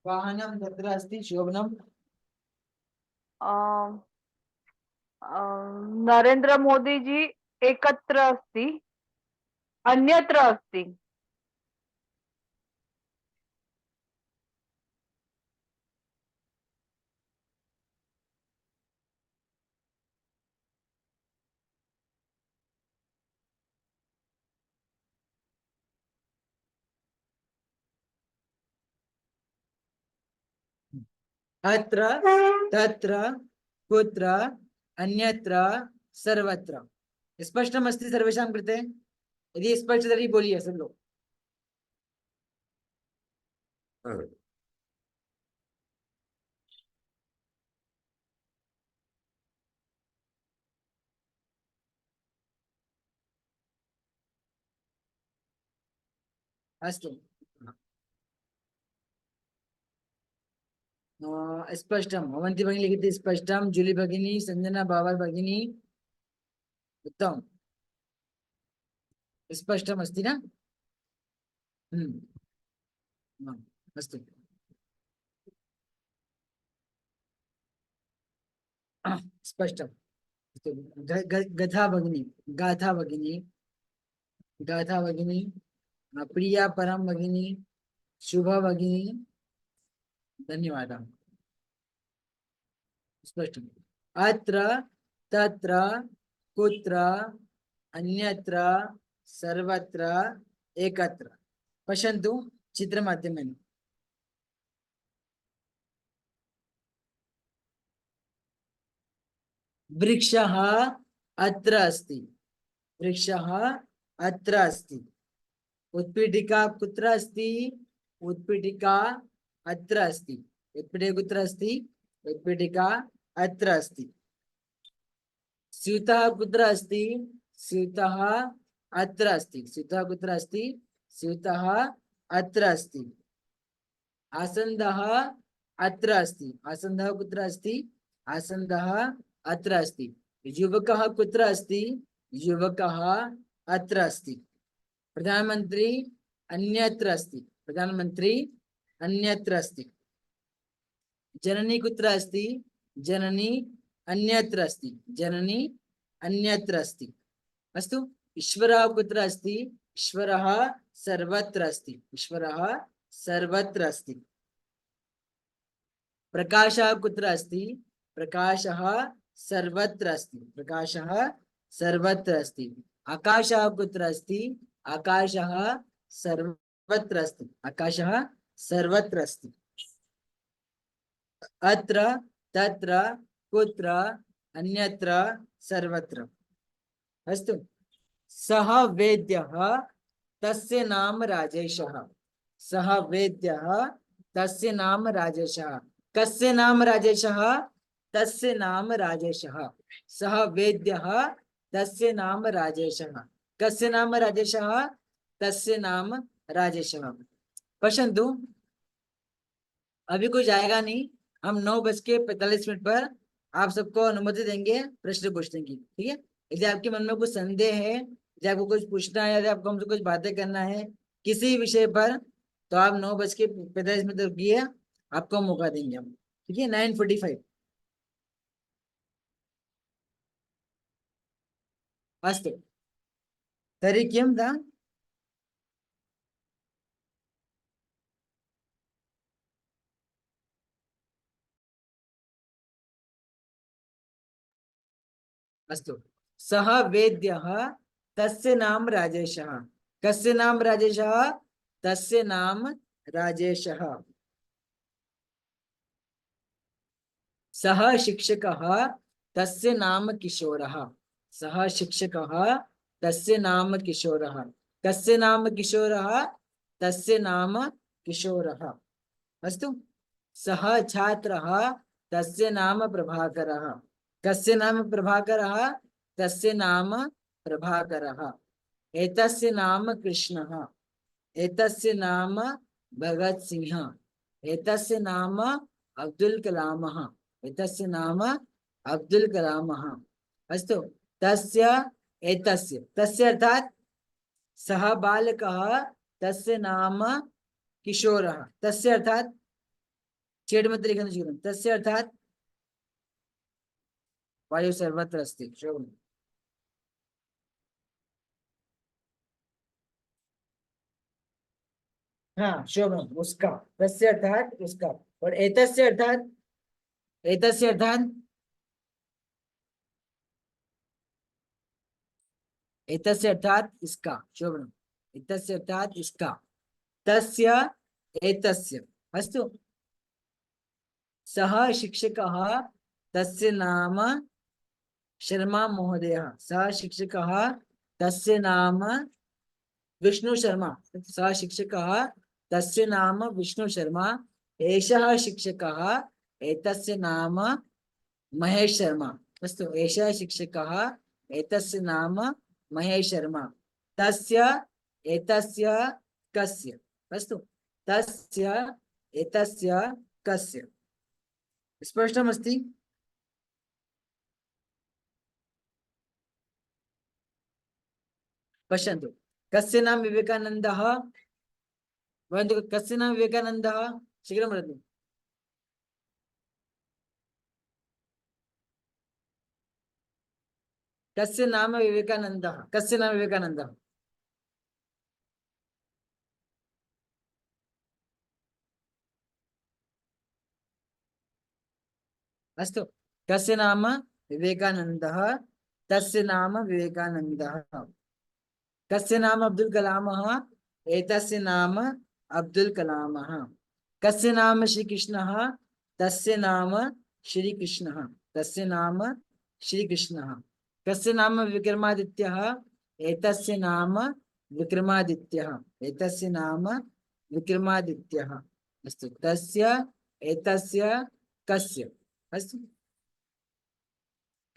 वाहनं तत्र अस्ति। शोभनम्। अ, नरेंद्र मोदी जी एकत्र अस्ति, अन्यत्र अस्ति। अत्र तत्र कुत्र अन्यत्र सर्वत्र। स्पष्टमस्ति सर्वेषां कृते? यदि स्पष्ट तर्हि बोलिए सब लोग। अस्तु, स्पष्टम। अवंती भगिनी लिखित स्पष्टम। जूली भगिनी, संजना बाबर भगिनी, उत्तम, स्पष्टम अस्ति न? अस्तु, स्पष्टम। गथा भगिनी, गाथा भगिनी, गाथा भगिनी, प्रिया परम भगिनी, शुभा भगिनी, धन्यवादः। स्पष्ट। अत्र तत्र कुत्र अन्यत्र सर्वत्र एकत्र। पश्यन्तु चित्रमाध्यमेन। वृक्षः अत्र अस्ति, वृक्षः अत्र अस्ति। उत्पीठिका कुत्र अस्ति? उत्पीठिका अत्र अस्ति। उत्पीठिका कुत्र अस्ति? उत्पीठिका अत्र अस्ति। स्यूतः कुत्र अस्ति? स्यूतः अत्र अस्ति। स्यूतः कुत्र अस्ति? स्यूतः अत्र अस्ति। आसन्दः अत्र अस्ति। आसन्दः कुत्र अस्ति? आसन्दः अत्र अस्ति। युवकः कुत्र अस्ति? युवकः अत्र अस्ति। प्रधानमंत्री अन्यत्र अस्ति। प्रधानमंत्री अन्यत्र अस्ति। जननी कुत्र अस्ति? जननी अन्यत्र अस्ति। जननी अन्यत्र अस्ति। अस्तु, ईश्वरः कुत्र अस्ति? ईश्वरः सर्वत्र अस्ति। ईश्वरः सर्वत्र अस्ति। प्रकाशः कुत्र अस्ति? प्रकाशः सर्वत्र अस्ति। प्रकाशः सर्वत्र अस्ति। आकाशः कुत्र अस्ति? आकाशः सर्वत्र अस्ति। आकाशः सर्वत्र अस्ति। अत्र तत्र कुत्र अन्यत्र सर्वत्र। अस्तु, सः वेद्यः तस्य नाम राजेशः। सः वेद्यः तस्य नाम राजेशः। कस्य नाम राजेशः? तस्य नाम राजेशः। सः वेद्यः तस्य नाम राजेशः। कस्य नाम राजेशः? तस्य नाम राजेशः। पश्यन्तु, अभी कोई जाएगा नहीं। हम 9:45 पर आप सबको अनुमति देंगे प्रश्न पूछने की, ठीक है? यदि आपके मन में कुछ संदेह है, यदि आपको कुछ पूछना है, यदि आपको हमसे कुछ बातें करना है, किसी विषय पर, तो आप 9:45 रुकिए, आपको मौका देंगे हम। ठीक है, 9:45। अस्तु, तर्हि किं था? अस्तु, सः वेद्यः, तस्य नाम राजेशः। कस्य नाम राजेशः? तस्य नाम राजेशः। सः शिक्षकः, तस्य नाम किशोरः। सः शिक्षकः, तस्य नाम किशोरः। कस्य नाम किशोरः? तस्य नाम किशोरः। अस्तु, सः छात्रः, तस्य नाम प्रभाकरः। कस्य नाम प्रभाकरः? तस्य नाम प्रभाकरः। एतस्य नाम कृष्णः। एतस्य नाम भगत सिंह। एतस्य नाम अब्दुल कलामः। एतस्य नाम अब्दुल कलामः। अस्तु, तस्य एतस्य, तस्य अर्थात सः बालकः, तस्य नाम किशोरः। तस्य अर्थात चेडमत्रिकं, तस्य अर्थात वायु सर्वत्र अस्ति। श्रवणं। हाँ, श्रवणं, उसका। तस्य अर्थात उसका। और एतस्य अर्थात, एतस्य अर्थात, एतस्य अर्थात इसका। श्रवणं, एतस्य अर्थात इसका। तस्य एतस्य। अस्तु, सः शिक्षकः, तस्य नाम शर्मा महोदयः। सः शिक्षकः, तस्य नाम विष्णु शर्मा। सः शिक्षकः, तस्य नाम विष्णु शर्मा। एषः शिक्षकः, एतस्य नाम महेश शर्मा। अस्तु, एषः शिक्षकः, एतस्य नाम महेश शर्मा। तस्य एतस्य कस्य। अस्तु, तस्य एतस्य कस्य। स्पष्टमस्ति? पश्यन्तु, कस्य नाम विवेकानन्दः? वदन्तु, कस्य नाम विवेकानन्दः? शीघ्रं वदतु। कस्य नाम विवेकानन्दः? कस्य नाम विवेकानन्दः? अस्तु, कस्य नाम विवेकानन्दः? तस्य नाम विवेकानन्दः। कस्य नाम अब्दुल कलामः? एतस्य नाम अब्दुल कलामः। कस्य नाम श्री कृष्णः? तस्य नाम श्री कृष्णः। तस्य नाम श्री कृष्णः। कस्य नाम विक्रमादित्यः? एतस्य नाम विक्रमादित्यः। एतस्य नाम विक्रमादित्यः। अस्तु, तस्य एतस्य कस्य। अस्तु,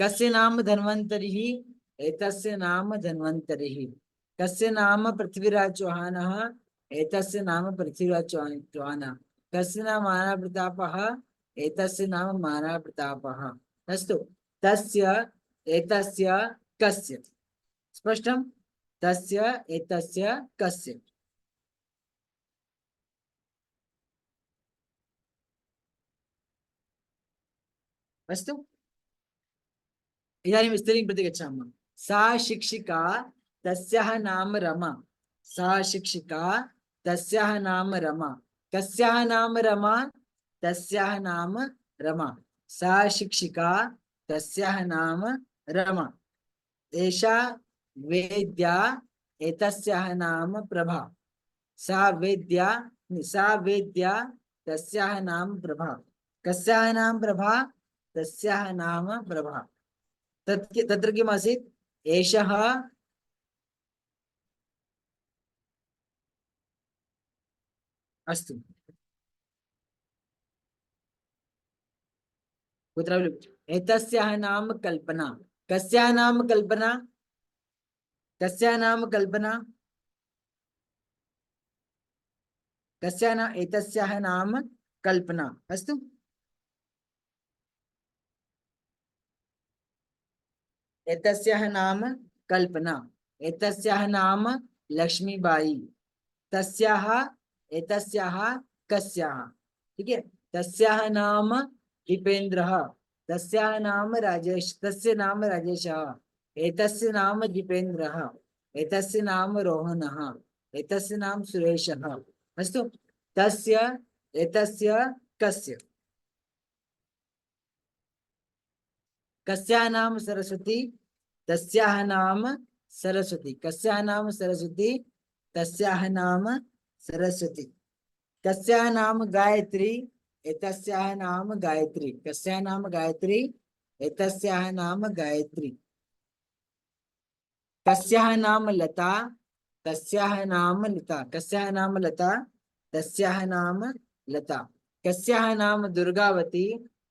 कस्य नाम धन्वन्तरिः? एतस्य नाम धन्वन्तरिः। कस्य नाम पृथ्वीराज चौहानः? एतस्य नाम पृथ्वीराज चौहानः। कस्य नाम महाराणा प्रतापः? एतस्य नाम महाराणा प्रतापः। अस्तु, तस्य एतस्य कस्य। स्पष्टं? तस्य एतस्य कस्य। अस्तु, इदानीं स्त्रीलिङ्गं प्रति गच्छामः। सा शिक्षिका, तस्याः नाम रमा। सा शिक्षिका, तस्याः नाम रमा। कस्याः नाम रमा? तस्याः नाम रमा। सा शिक्षिका, तस्याः नाम रमा। एषा वेद्या, एतस्याः नाम प्रभा। सा वेद्या, तस्याः नाम प्रभा। कस्याः नाम प्रभा? तस्याः नाम प्रभा। तत्र किम् आसीत्? एषः अस्तु, कुत्र? एतस्याः नाम कल्पना। कस्याः नाम कल्पना? कस्याः नाम कल्पना? कस्याः नाम? एतस्याः नाम कल्पना। अस्तु, एतस्याः नाम कल्पना। एतस्याः नाम लक्ष्मीबाई। तस्याः एतस्याः कस्याः। ठीक है, तस्याः नाम दीपेन्द्रः, तस्याः नाम राजेश, तस्य नाम राजेशः, एतस्य नाम दीपेन्द्रः, एतस्य नाम रोहनः, एतस्य नाम सुरेशः। अस्तु, तस्य एतस्य कस्य, कस्याः नाम सरस्वती, तस्याः नाम सरस्वती, कस्याः नाम सरस्वती, तस्याः नाम सरस्वती, कस्याः नाम गायत्री, एतस्याः नाम गायत्री, कस्याः नाम गायत्री, एतस्याः नाम गायत्री, कस्याः नाम लता, तस्याः नाम लता, कस्याः नाम लता, तस्याः नाम लता, कस्याः नाम दुर्गावती,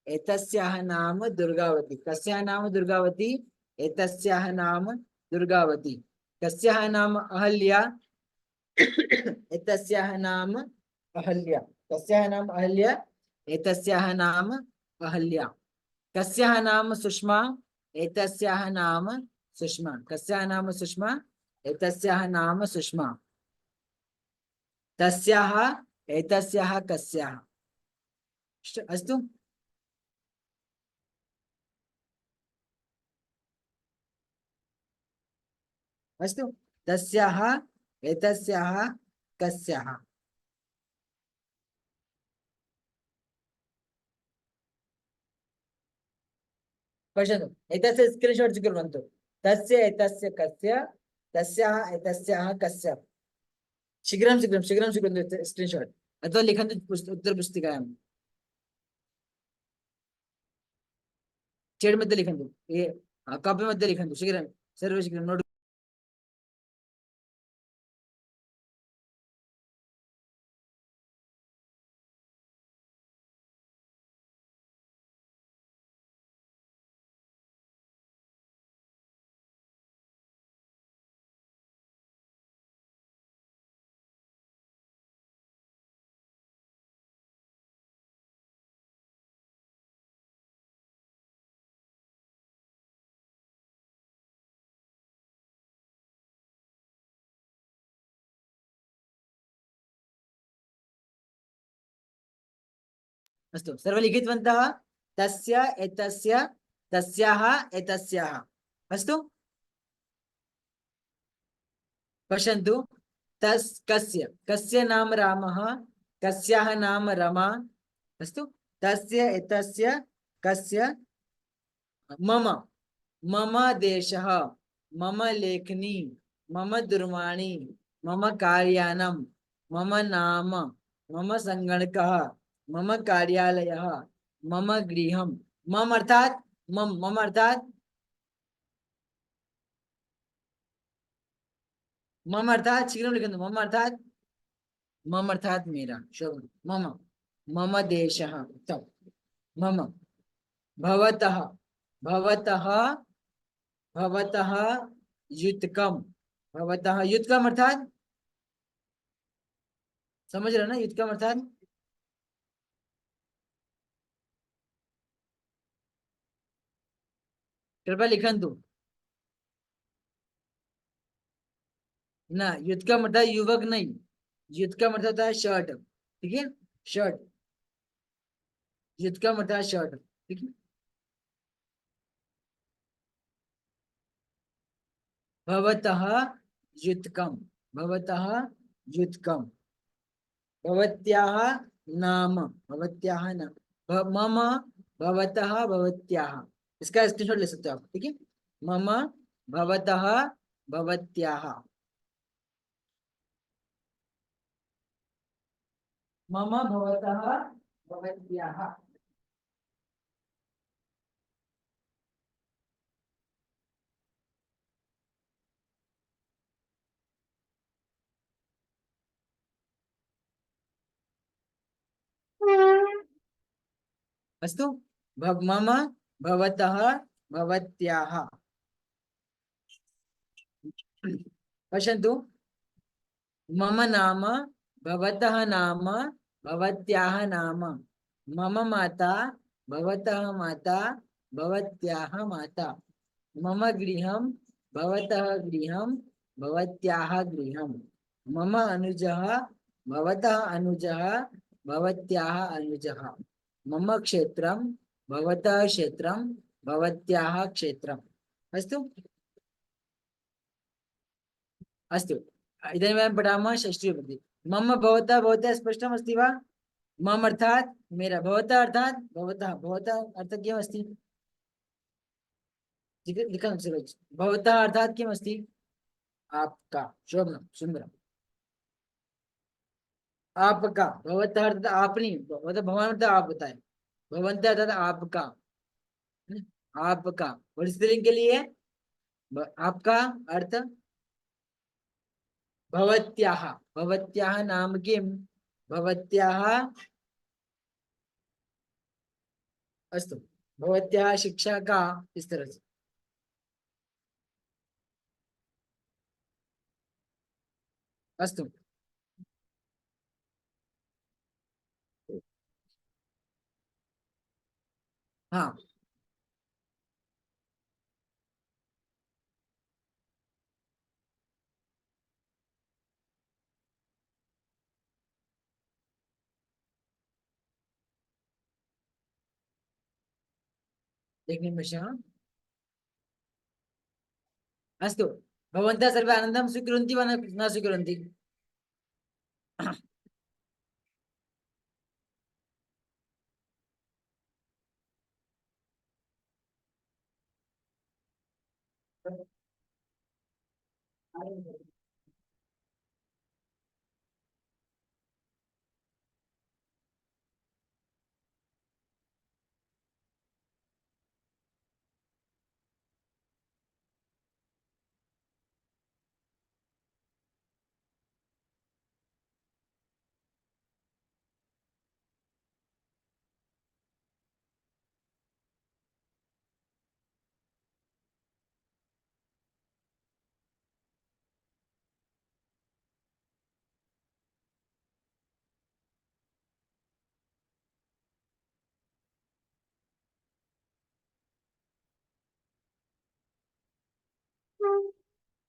एतस्याः नाम दुर्गावती, कस्याः नाम दुर्गावती, एतस्याः नाम दुर्गावती, कस्याः नाम अहल्या, एतस्याः नाम अहल्या, कस्याः नाम अहल्या, एतस्याः नाम अहल्या, कस्याः नाम सुषमा, एतस्याः नाम सुषमा, कस्याः नाम सुषमा, एतस्याः नाम सुषमा, तस्याः एतस्याः कस्याः। अस्तु, अस्तु, तस्याः एतस्याः कस्याः। पश्यतु, एतस्य स्क्रीन्शाट् स्वीकुर्वन्तु, तस्य एतस्य कस्य, तस्याः एतस्याः कस्य। शीघ्रं शीघ्रं शीघ्रं स्वीकुर्वन्तु स्क्रीन्शाट्, अथवा लिखन्तु उत्तरपुस्तिकायां, चेट् मध्ये लिखन्तु, ये कापी मध्ये लिखन्तु, शीघ्रं सर्वे शीघ्रं नोट्। अस्तु, सर्वे लिखितवन्तः, तस्य एतस्य तस्याः एतस्याः। अस्तु, पश्यन्तु, तस् कस्य, कस्य नाम रामः, कस्याः नाम रमा। अस्तु, तस्य एतस्य कस्य, मम, मम देशः, मम लेखनी, मम दूरवाणी, मम कार्यानं, मम नाम, मम संगणकः, मम कार्यालयः, मम गृहं, मम अर्थात मम अर्थात मम अर्थात शीघ्रं लिखन्तु, मम अर्थात मेरा, शोभन, मम, मम देशः, उत्तम, मम, भवतः, भवतः, भवतः युतकम, भवतः युतकम अर्थात समझ रहे ना, युतकम अर्थात कृपया लिखन्तु ना, युतकम अर्थात युवक नहीं, युतकम अर्थात होता है शर्ट। ठीक है, शर्ट, युतकम अर्थात शर्ट। ठीक है, भवतः युतकम, भवतः युतकम, भवत्याः नाम, भवत्याः नाम, मम, भवतः, भवत्याः, इसका स्क्रीनशॉट ले सकते हो आप। ठीक है, मम, भवतः, भवत्याः, मम, भवतः, भवत्याः। अस्तु, मम, भवतः, भवत्याः। पश्यन्तु, मम नाम, भवतः नाम, भवत्याः नाम, मम माता, भवतः माता, भवत्याः माता, मम गृहं, भवतः गृहं, भवत्याः गृहं, मम अनुजः भवतः अनुजः भवत्याः अनुजः मम क्षेत्रं भवतः क्षेत्रं भवत्याः क्षेत्रम् अस्तु अस्तु इदानीं वयं पठामः षष्ठीविभक्ति मम भवतः भवतः स्पष्टमस्ति वा मम अर्थात् मेरा भवतः अर्थात् भवतः भवतः अर्थः किमस्ति लिखन्तु सर्वे भवतः अर्थात् किमस्ति आपका शोभनं सुन्दरम् आपका भवतः अर्थात् आपनी मतलब भवान अर्थात् आप बताए भवन्तः अर्थात् आपका आपका और स्त्रीलिंग के लिए आपका अर्थ भवत्याः भवत्याः नाम किं भवत्याः अस्तु भवत्याः शिक्षा का इस तरह से अस्तु हाँ एक निमिष अस्तु भवन्तः सर्वे आनन्दं स्वीकुर्वन्ति वा न स्वीकुर्वन्ति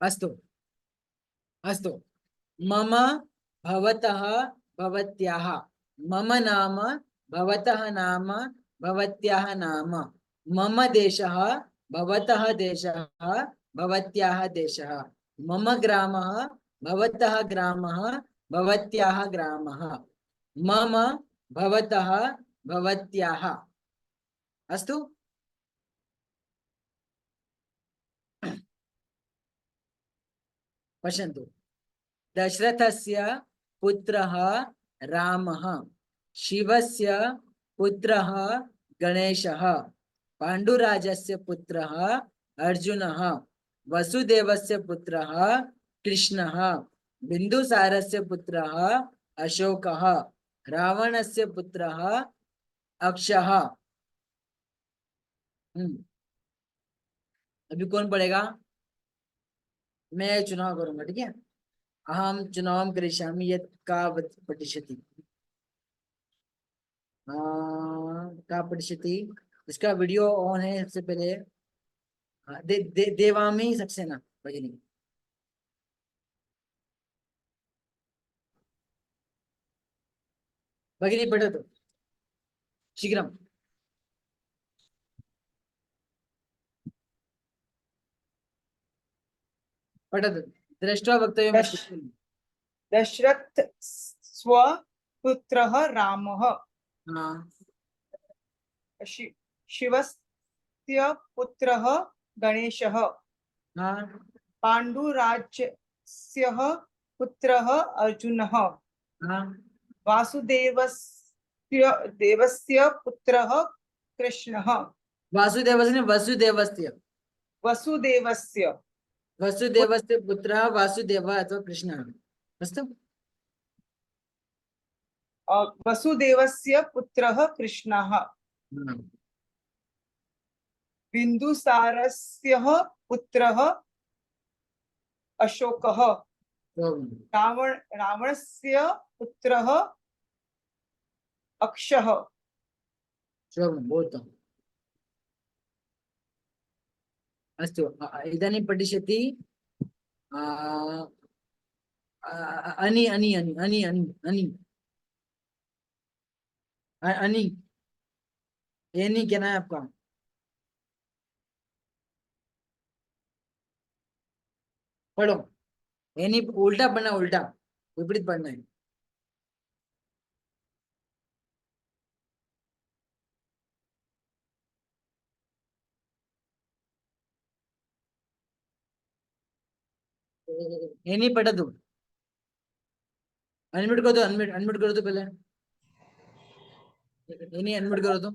अस्तु अस्तु मम भवतः भवत्याः मम नाम भवतः नाम भवत्याः नाम मम देशः भवतः देशः भवत्याः देशः मम ग्रामः भवतः ग्रामः भवत्याः ग्रामः मम भवतः भवत्याः अस्तु पश्यन्तु दशरथस्य पुत्रः रामः शिवस्य पुत्रः गणेशः पाण्डुराजस्य पुत्रः अर्जुनः वसुदेवस्य पुत्रः कृष्णः बिन्दुसारस्य पुत्रः अशोकः रावणस्य पुत्रः अक्षः अभी कौन पढ़ेगा मैं चुनाव करूंगा ठीक है अहम चुनाव करिष्यामि यत् का पठिष्यति का पठिष्यति इसका वीडियो ऑन है सबसे पहले देवामी सक्सेना भगिनी भगिनी पठतु शीघ्रं पठतु दृष्ट्वा वक्तव्यम् दशरथ स्वपुत्रः रामः शिवस्य पुत्रः गणेशः पाण्डुराजस्य पुत्रः अर्जुनः वासुदेवस्य पुत्रः कृष्णः वसुदेवस्य पुत्रः वासुदेवः अथवा कृष्णः अस्तु वसुदेवस्य पुत्रः कृष्णः बिन्दुसारस्य पुत्रः अशोकः रावणस्य पुत्रः अक्षः अस्तु इदानीं पठिष्यति अनि अनि अनि अनि अनि अनि अनि ये नहीं कहना है आपका। पढ़ो, ये नहीं, उल्टा पढ़ना, उल्टा विपरीत पढ़ना है। ये नहीं पढ़ा तू, अनम्यूट कर दो, अनम्यूट अनम्यूट करो तो पहले, ये नहीं अनम्यूट करो तो।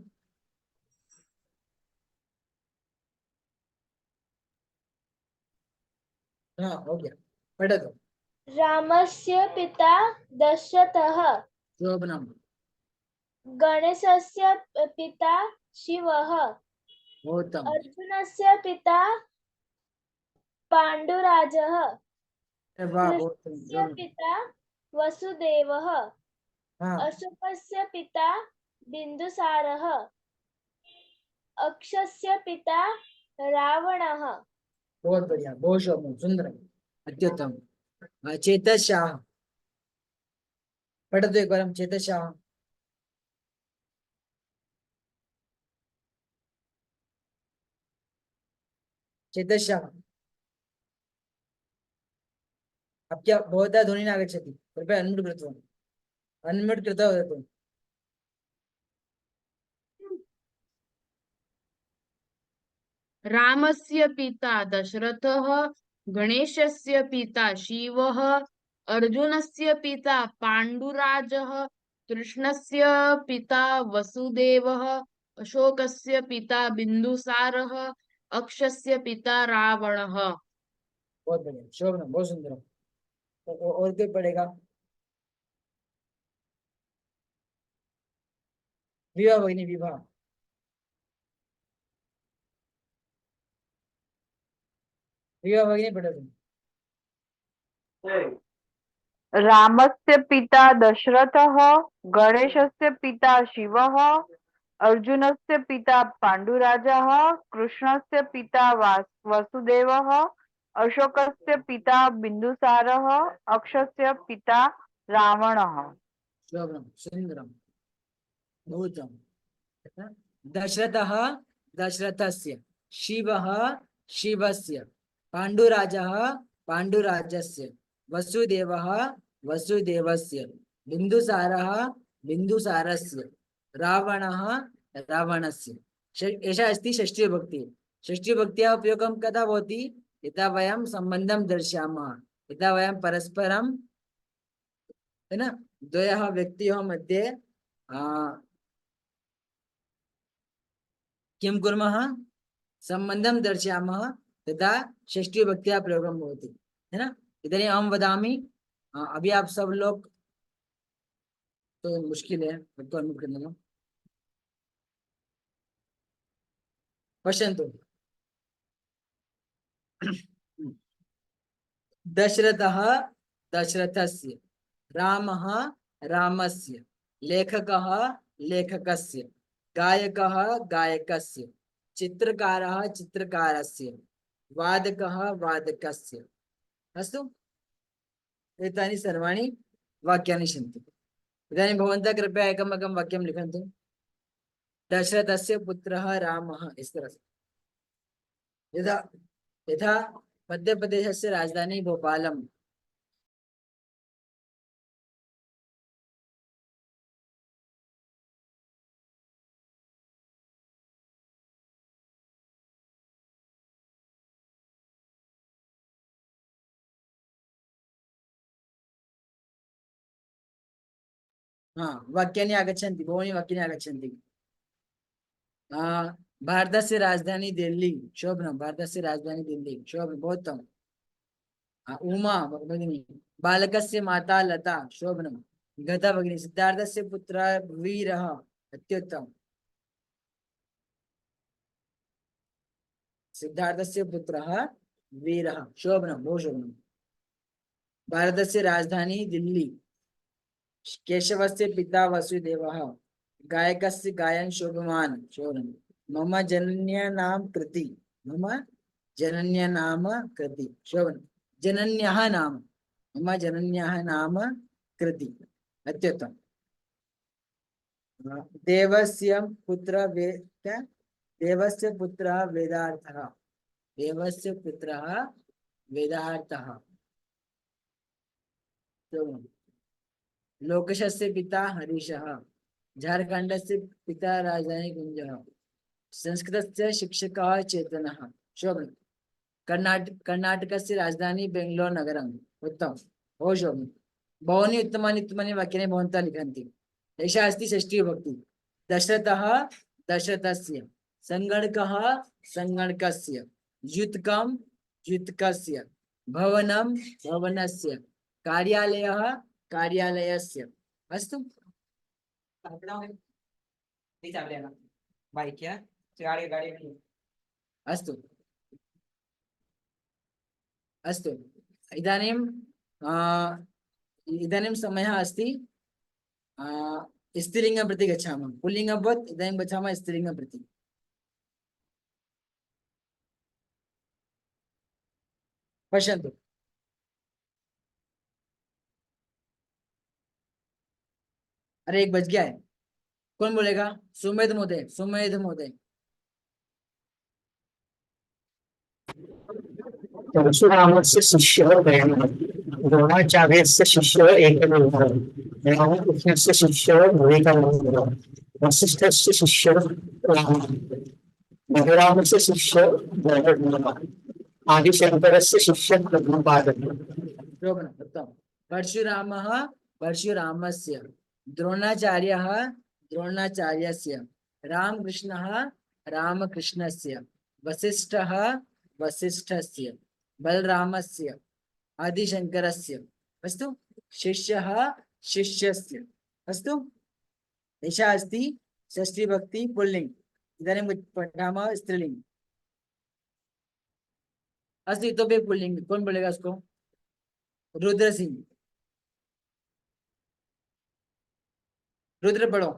हाँ हो गया, पढ़ा तो। रामस्य पिता दशरथः शुभ नाम। गणेशस्य पिता शिवः उत्तम। अर्जुनस्य पिता पाण्डुराजः वाह, बहुत कृष्णस्य सुंदर। पिता वसुदेवः हाँ अशोकस्य पिता बिन्दुसारः अक्षस्य पिता रावणः। बहुत बढ़िया, बहुत शुभ, सुंदर, अत्युत्तम। चेतन शाह, पढ़ दो एक बार हम, चेतन शाह। चेतन शाह, अब क्या भवता ध्वनि न आगच्छति, कृपया अनम्यूट कृत्वा, अनम्यूट कृत्वा वदतु। रामस्य पिता दशरथः, गणेशस्य पिता शिवः, अर्जुनस्य पिता पाण्डुराजः, कृष्णस्य पिता वसुदेवः, अशोकस्य पिता बिन्दुसारः, अक्षस्य पिता रावणः। बहुत बढ़िया, शोभना, बहुत सुंदर। और कोई पढ़ेगा? विवाह भगिनी, विवाह। विवाह भगिनी पढ़ो तुम। रामस्य पिता दशरथः, गणेशस्य पिता शिवः, अर्जुनस्य पिता पाण्डुराजः, कृष्णस्य पिता वसुदेवः, अशोकस्य पिता बिन्दुसारः, अक्षस्य पिता रावणः। शोभनम, सुंदरम, भूतम। दशरथः दशरथस्य, शिवः शिवस्य, पाण्डुराजः पाण्डुराजस्य, वसुदेवः वसुदेवस्य, बिन्दुसारः बिन्दुसारस्य, रावणः रावणस्य। एषा अस्ति षष्ठी विभक्ति। षष्ठी विभक्त्याः उपयोगं कदा भवति? यदा वयं सम्बन्धं दर्शयामः, यदा वयं परस्परं, है ना, द्वयोः व्यक्तयोः मध्ये किं कुर्मः, सम्बन्धं दर्शयामः, तदा षष्ठी विभक्त्याः प्रयोगं भवति, है ना। इदानीं अहं वदामि, अभी आप सब लोग, तो मुश्किल है सबको अनुभव करने में। पश्यन्तु, दशरथः दशरथस्य, रामः रामस्य, लेखकः लेखकस्य, गायकः गायकस्य, चित्रकारः चित्रकारस्य, वादकः वादकस्य। अस्तु, एतानि सर्वाणि वाक्यानि सन्ति। इदानीं भवन्तः कृपया एकमेकं वाक्यं लिखन्तु। दशरथस्य पुत्रः रामः, इस तरह से। यथा यथा मध्य प्रदेशस्य राजधानी भोपालम, हाँ वाक्यानि आगच्छन्ति, बहूनि वाक्यानि आगच्छन्ति। भारतस्य राजधानी दिल्ली, शोभनं, भारतस्य राजधानी दिल्ली, शोभनं, बहुत उत्तम। उमा भगिनी, बालकस्य माता लता, शोभनं। गदा भगिनी, सिद्धार्थस्य पुत्रः वीरः, अत्युत्तम। सिद्धार्थस्य पुत्रः वीरः, शोभनं, बहु शोभनं। भारतस्य राजधानी दिल्ली, केशवस्य पिता वसुदेवः, गायकस्य गायन शोभमान, शोभनं। मम जनन्या नाम कृति, मम जनन्या नाम कृति, शोभनं। जनन्यः नाम, मम जनन्याः नाम कृति। अत्युत्तम। देवस्य पुत्र देवस्य पुत्रः वेदार्थः। देवस्य पुत्रः वेदार्थः। लोकेशस्य पिता हरीशः। झारखण्डस्य पिता राजधानी कुञ्जः। संस्कृतस्य शिक्षकः चेतनः। शोभन। कर्नाटकस्य राजधानी बेंगलोर नगरम्। उत्तम। बहु शोभन। बहूनि उत्तमानि वाक्यानि भवन्तः लिखन्ति। एषा अस्ति षष्ठी विभक्ति। दशरथः दशरथस्य। संगणकः संगणकस्य। युतकं युतकस्य। भवनं भवनस्य। कार्यालयः कार्यालयस्य। अस्तु। अस्तु अस्तु। इदानीं इदानीं समयः अस्ति स्त्रीलिङ्गं प्रति गच्छामः। पुल्लिङ्गवत् इदानीं गच्छामः स्त्रीलिङ्गं प्रति। पश्यन्तु। अरे एक बज गया है। कौन बोलेगा? सुमेध महोदय। सुमेध महोदय। परशुरामस्य शिष्यः द्रोणाचार्यस्य शिष्यः एकलव्यः। रामकृष्णस्य शिष्यः विवेकानन्दः। वसिष्ठस्य शिष्यः रामः। बलरामस्य शिष्यः जयवर्धनः। आदिशङ्करस्य शिष्यः पद्मपादः। परशुरामः परशुरामस्य। द्रोणाचार्यः द्रोणाचार्यस्य। रामकृष्णः रामकृष्णस्य। वसिष्ठः वसिष्ठस्य। बलरामस्य आदिशङ्करस्य। अस्तु। शिष्यः शिष्यस्य। अस्तु। एषा अस्ति षष्ठी विभक्ति पुल्लिङ्ग। इदानीं पठामः स्त्रीलिङ्ग। अस्तु इतोपि पुल्लिङ्ग। कौन बोलेगा उसको? रुद्र सिंह। रुद्र पढ़ो।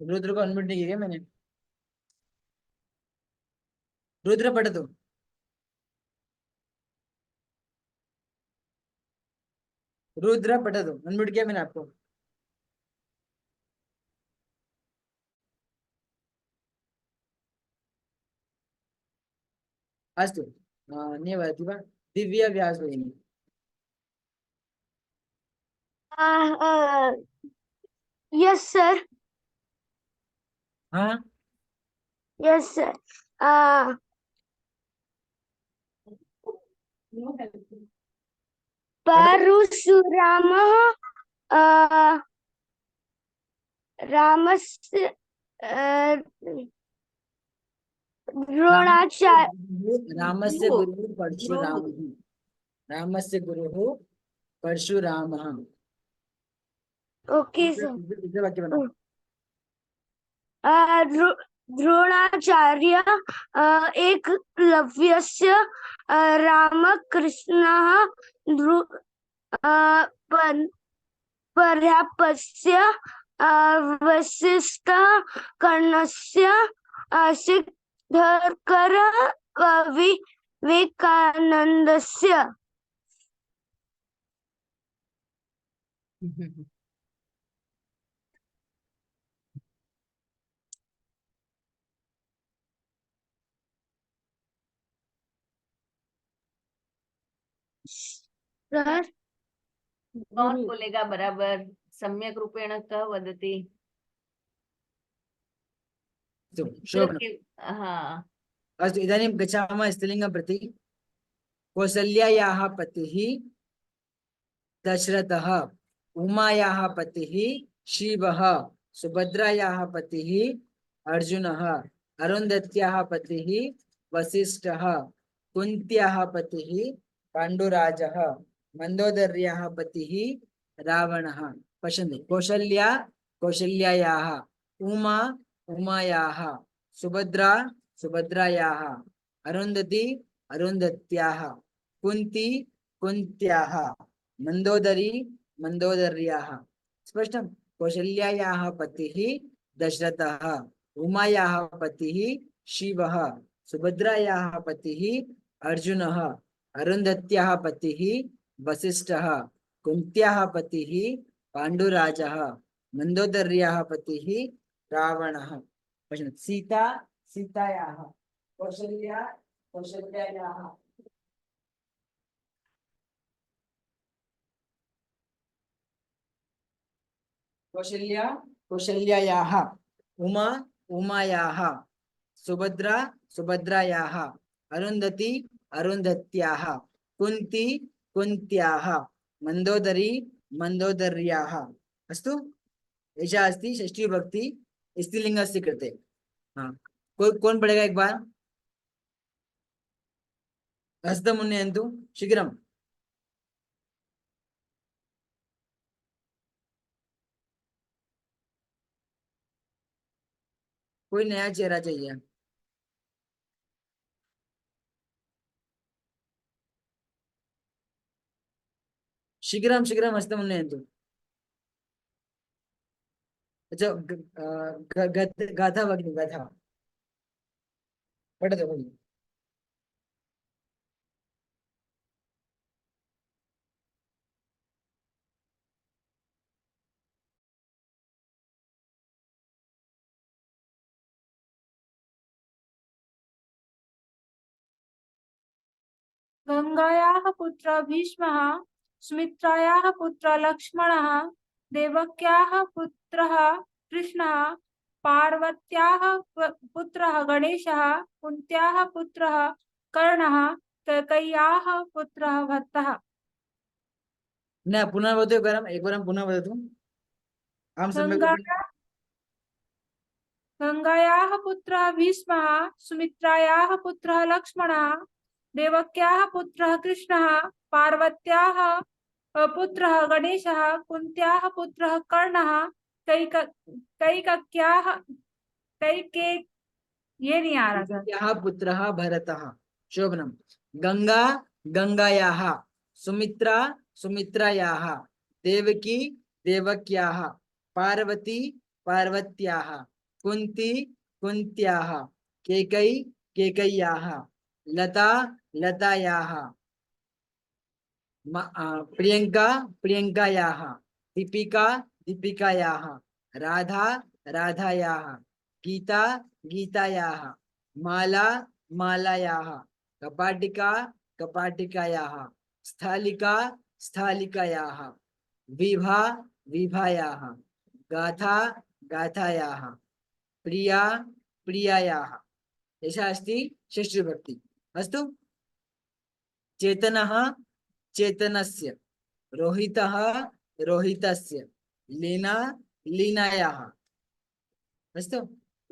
रुद्र को अनम्यूट नहीं किया मैंने। रुद्र पढ़ दो। रुद्र पढ़ दो। अनम्यूट किया मैंने आपको। अस्तु। धन्यवाद दिव्या व्यास भगिनी। Yes sir. हाँ यस सर। परशुरामः रामस्य द्रोणाचार्य रामस्य गुरुः परशुरामः। रामस्य गुरुः परशुरामः। Okay sir. वाक्य बनाओ। द्रोणाचार्य एकलव्यस्य रामकृष्णः पर्याप्तस्य वसिष्ठः कर्णस्य सिद्धर्कर विवेकानन्दस्य। सर कौन बोलेगा बराबर? सम्यक रूपेण कः वदति? हाँ। अस्तु। इदानीं गच्छामः स्त्रीलिङ्गं प्रति। कौसल्यायाः पतिः दशरथः। उमायाः पतिः शिवः। सुभद्रायाः पतिः अर्जुनः। अरुन्धत्याः पतिः वसिष्ठः। कुन्त्याः पतिः पाण्डुराजः। मन्दोदर्याः पतिः रावणः। पश्यन्तु। कौशल्या कौशल्यायाः। उमा उमायाः। सुभद्रा सुभद्रायाः। अरुन्धती अरुन्धत्याः। कुन्ती कुन्त्याः। मन्दोदरी मन्दोदर्याः। स्पष्टम्? कौशल्यायाः पतिः दशरथः, उमायाः पतिः शिवः, सुभद्रायाः पतिः अर्जुनः, अरुन्धत्याः पतिः वसिष्ठः, कुन्त्याः पतिः पाण्डुराजः, मन्दोदर्याः पतिः रावणः। सीता सीतायाः, कौशल्यायाः, कौशल्यायाः, उमायाः, सुभद्रायाः, अरुन्धती अरुन्धत्याः, कुन्त्याः, मन्दोदर्याः। अस्तु, एषा अस्ति षष्ठी विभक्ति स्त्रीलिङ्गस्य कृते। हाँ, कौन पढ़ेगा एक बार? हस्तम् उन्नयन्तु शीघ्रम्। कोई नया चेहरा चाहिए। शीघ्रं शीघ्रं हस्तम् उन्नयन्तु। अच्छा, गाथा भगिनी, गाथा पठतु भगिनी। गंगायाः पुत्र भीष्मः, सुमित्रायाः पुत्र लक्ष्मणः, देवक्याः पुत्रः कृष्णः, पार्वत्याः पुत्रः गणेशः, कुन्त्याः पुत्रः कर्णः, कैकेय्याः पुत्रः भरतः। न पुनः वदतु एकवारम्, एकवारं पुनः वदतु। अहं सम्यक्। गंगायाः पुत्रः भीष्मः, सुमित्रायाः पुत्रः लक्ष्मणः, देवक्याः पुत्रः कृष्णः, पार्वत्याः पुत्रः गणेशः, कुन्त्याः पुत्रः कर्णः, कैके ये नहीं आ रहा था। कैकेय्याः पुत्रः भरतः। शोभनम्। गंगा गंगायाः, सुमित्रा सुमित्रायाः, देवकी देवक्याः, पार्वती पार्वत्याः, कुन्ती कुन्त्याः, कैकेयी कैकेय्याः, लता लतायाः, प्रियंका प्रियंकायाः, दीपिका दीपिकायाः, राधा राधायाः, गीता गीतायाः, माला मालायाः, कपाटिका कपाटिकायाः, स्थालिका स्थालिकायाः, विभा विभायाः, गाथा गाथायाः, प्रिया प्रियायाः। एषा अस्ति षष्ठी विभक्ति। अस्तु, चेतनः चेतनस्य, रोहितः रोहितस्य, लीना लीनायाः। अस्तु,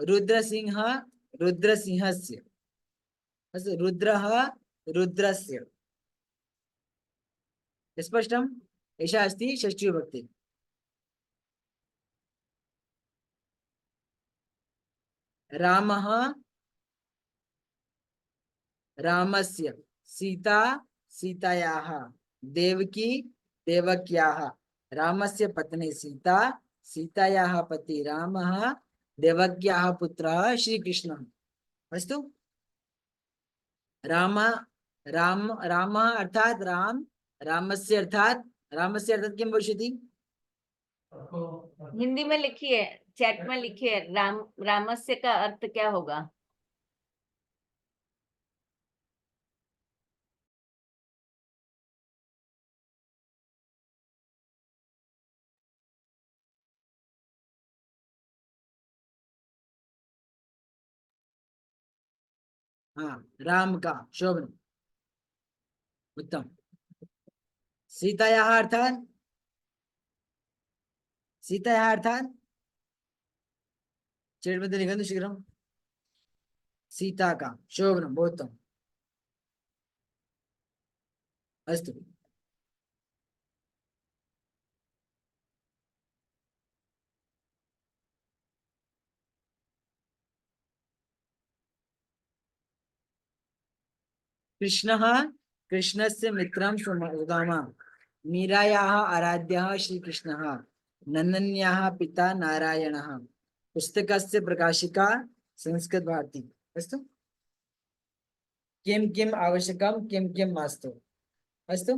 रुद्रसिंह रुद्रसिंहस्य, अस्तु, रुद्रः रुद्रस्य। स्पष्टम्? एषा अस्ति षष्ठी विभक्ति। रामः रामस्य, सीता सीतायाः, देवकी देवक्याः, रामस्य पत्नी सीता, सीतायाः पति रामः, देवक्याः पुत्रः श्रीकृष्णः। अस्तु, राम राम रामः अर्थात राम, रामस्य अर्थात किं भविष्यति? हिंदी में लिखिए, चैट में लिखिए, रामस्य का अर्थ क्या होगा? हाँ, राम का। शोभन, उत्तम। सीतायाः अर्थात चैट मध्ये लिखन्तु शीघ्रं। सीता का। शोभनं, बहुत उत्तम। अस्तु, कृष्णः कृष्णस्य मित्रं सुदामा, मीरायाः आराध्यः श्रीकृष्णः, नन्दन्याः पिता नारायणः। पुस्तकस्य प्रकाशिका संस्कृत भारती। अस्तु। किं किम् आवश्यकं किं किं मास्तु। अस्तु।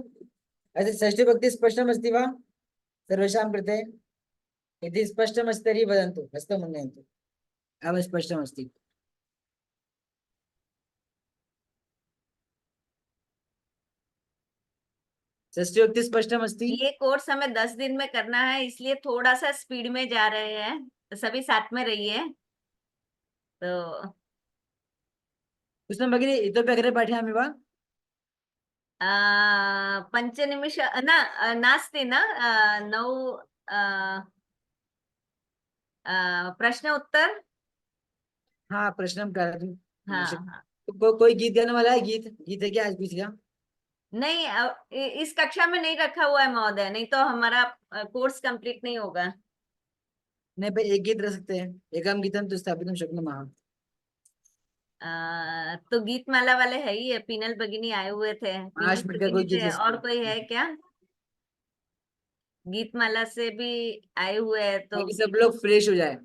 षष्ठीभक्ति स्पष्टमस्ति वा सर्वेषां कृते? यदि स्पष्टमस्ति तर्हि वदन्तु, हस्तम् उन्नयन्तु। अब स्पष्टमस्ति। षष्ठीभक्ति स्पष्टमस्ति। ये कोर्स हमें 10 दिन में करना है, इसलिए थोड़ा सा स्पीड में जा रहे हैं, तो सभी साथ में रहिए। तो कृष्ण भगिनी इतोपि अग्रे पठामि वा? पञ्चनिमिष न नास्ति न 9 प्रश्न उत्तर। हाँ, प्रश्न करोतु। हाँ। कोई गीत गाने वाला है? गीत है क्या आज कुछ का? नहीं, इस कक्षा में नहीं रखा हुआ है महोदय, नहीं तो हमारा कोर्स कंप्लीट नहीं होगा। नहीं भाई, एक गीत रह सकते हैं। एकम गीतम तु स्थापितुं शक्नुमः। तो गीतमाला वाले है ही है, पीनल भगिनी आए हुए थे, 5 मिनट का कोई गीत थे, रह सकते और कोई है क्या? गीतमाला से भी आए हुए हैं तो अभी सब लोग फ्रेश हो जाए।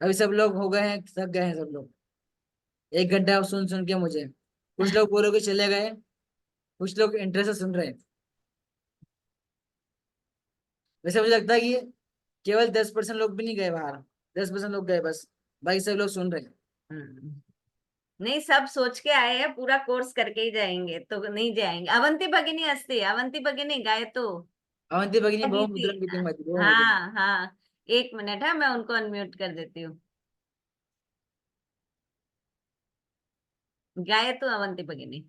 अभी सब लोग हो गए हैं, थक गए हैं सब लोग। 1 घंटा सुन सुन के मुझे कुछ लोग बोलोगे चले गए, कुछ लोग इंटरेस्ट से सुन रहे हैं। वैसे मुझे लगता है कि केवल 10% लोग भी नहीं गए बाहर। 10% लोग गए बस, बाकी सब लोग सुन रहे हैं। नहीं, सब सोच के आए हैं पूरा कोर्स करके ही जाएंगे, तो नहीं जाएंगे। अवंती भगिनी अस्ति, अवंती भगिनी गाए तो अवंती भगिनी बहु गीति। मुद्रम गीतिं वदति, बहु मुद्रम। हाँ हाँ, 1 मिनट है, मैं उनको अनम्यूट कर देती हूँ। गाए तो अवंती भगिनी।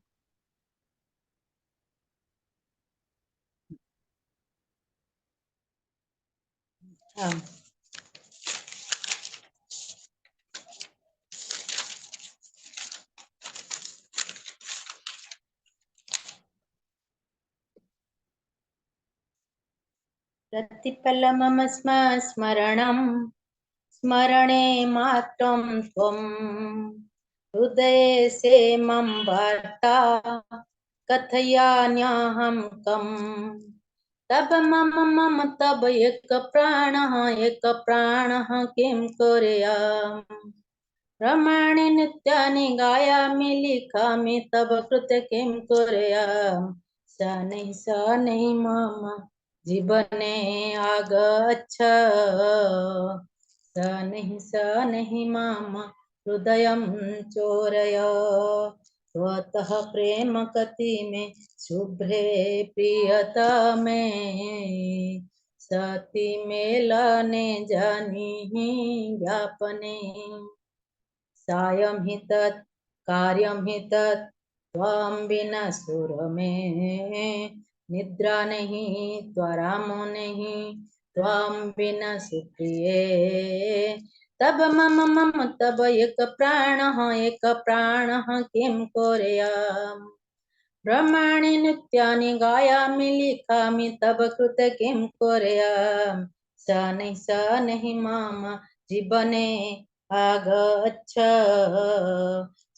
हाँ। प्रतिपल मम स्मरणं स्मरणे मात्रं त्वं हृदये से मम वार्ता कथयान्याहं कम् तब मम मम तब एक प्राणः किं कुर्याम् रमाणि नित्यानि गायामि लिखामि तब कृते किं कुर्याम् शनैः मम जीवने आगच्छ शनैः मम हृदयं चोरय त्वतः प्रेम कति में शुभ्रे प्रियतमे सती मेलने जानी ज्ञापने सायं हि तत् कार्यं हि तत् त्वां विना सुरमे निद्रा नहीं त्वरामो नहीं त्वां विना सुप्रिये तब मम मम तब एक प्राणः किं कुर्याम् ब्रह्माणि नित्यानि गायामि लिखामि तब कृते किं कुर्याम् शनैः मम जीवने आगच्छ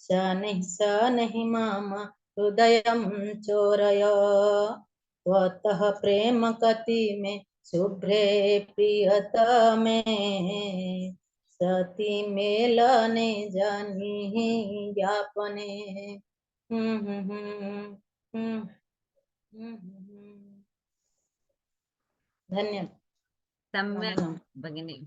शनैः मम हृदयं चोरय त्वतः प्रेम कति में शुभ्रे प्रियतमे सती मेलने जानी ज्ञापने धन्यवाद सम्यक भगिनी।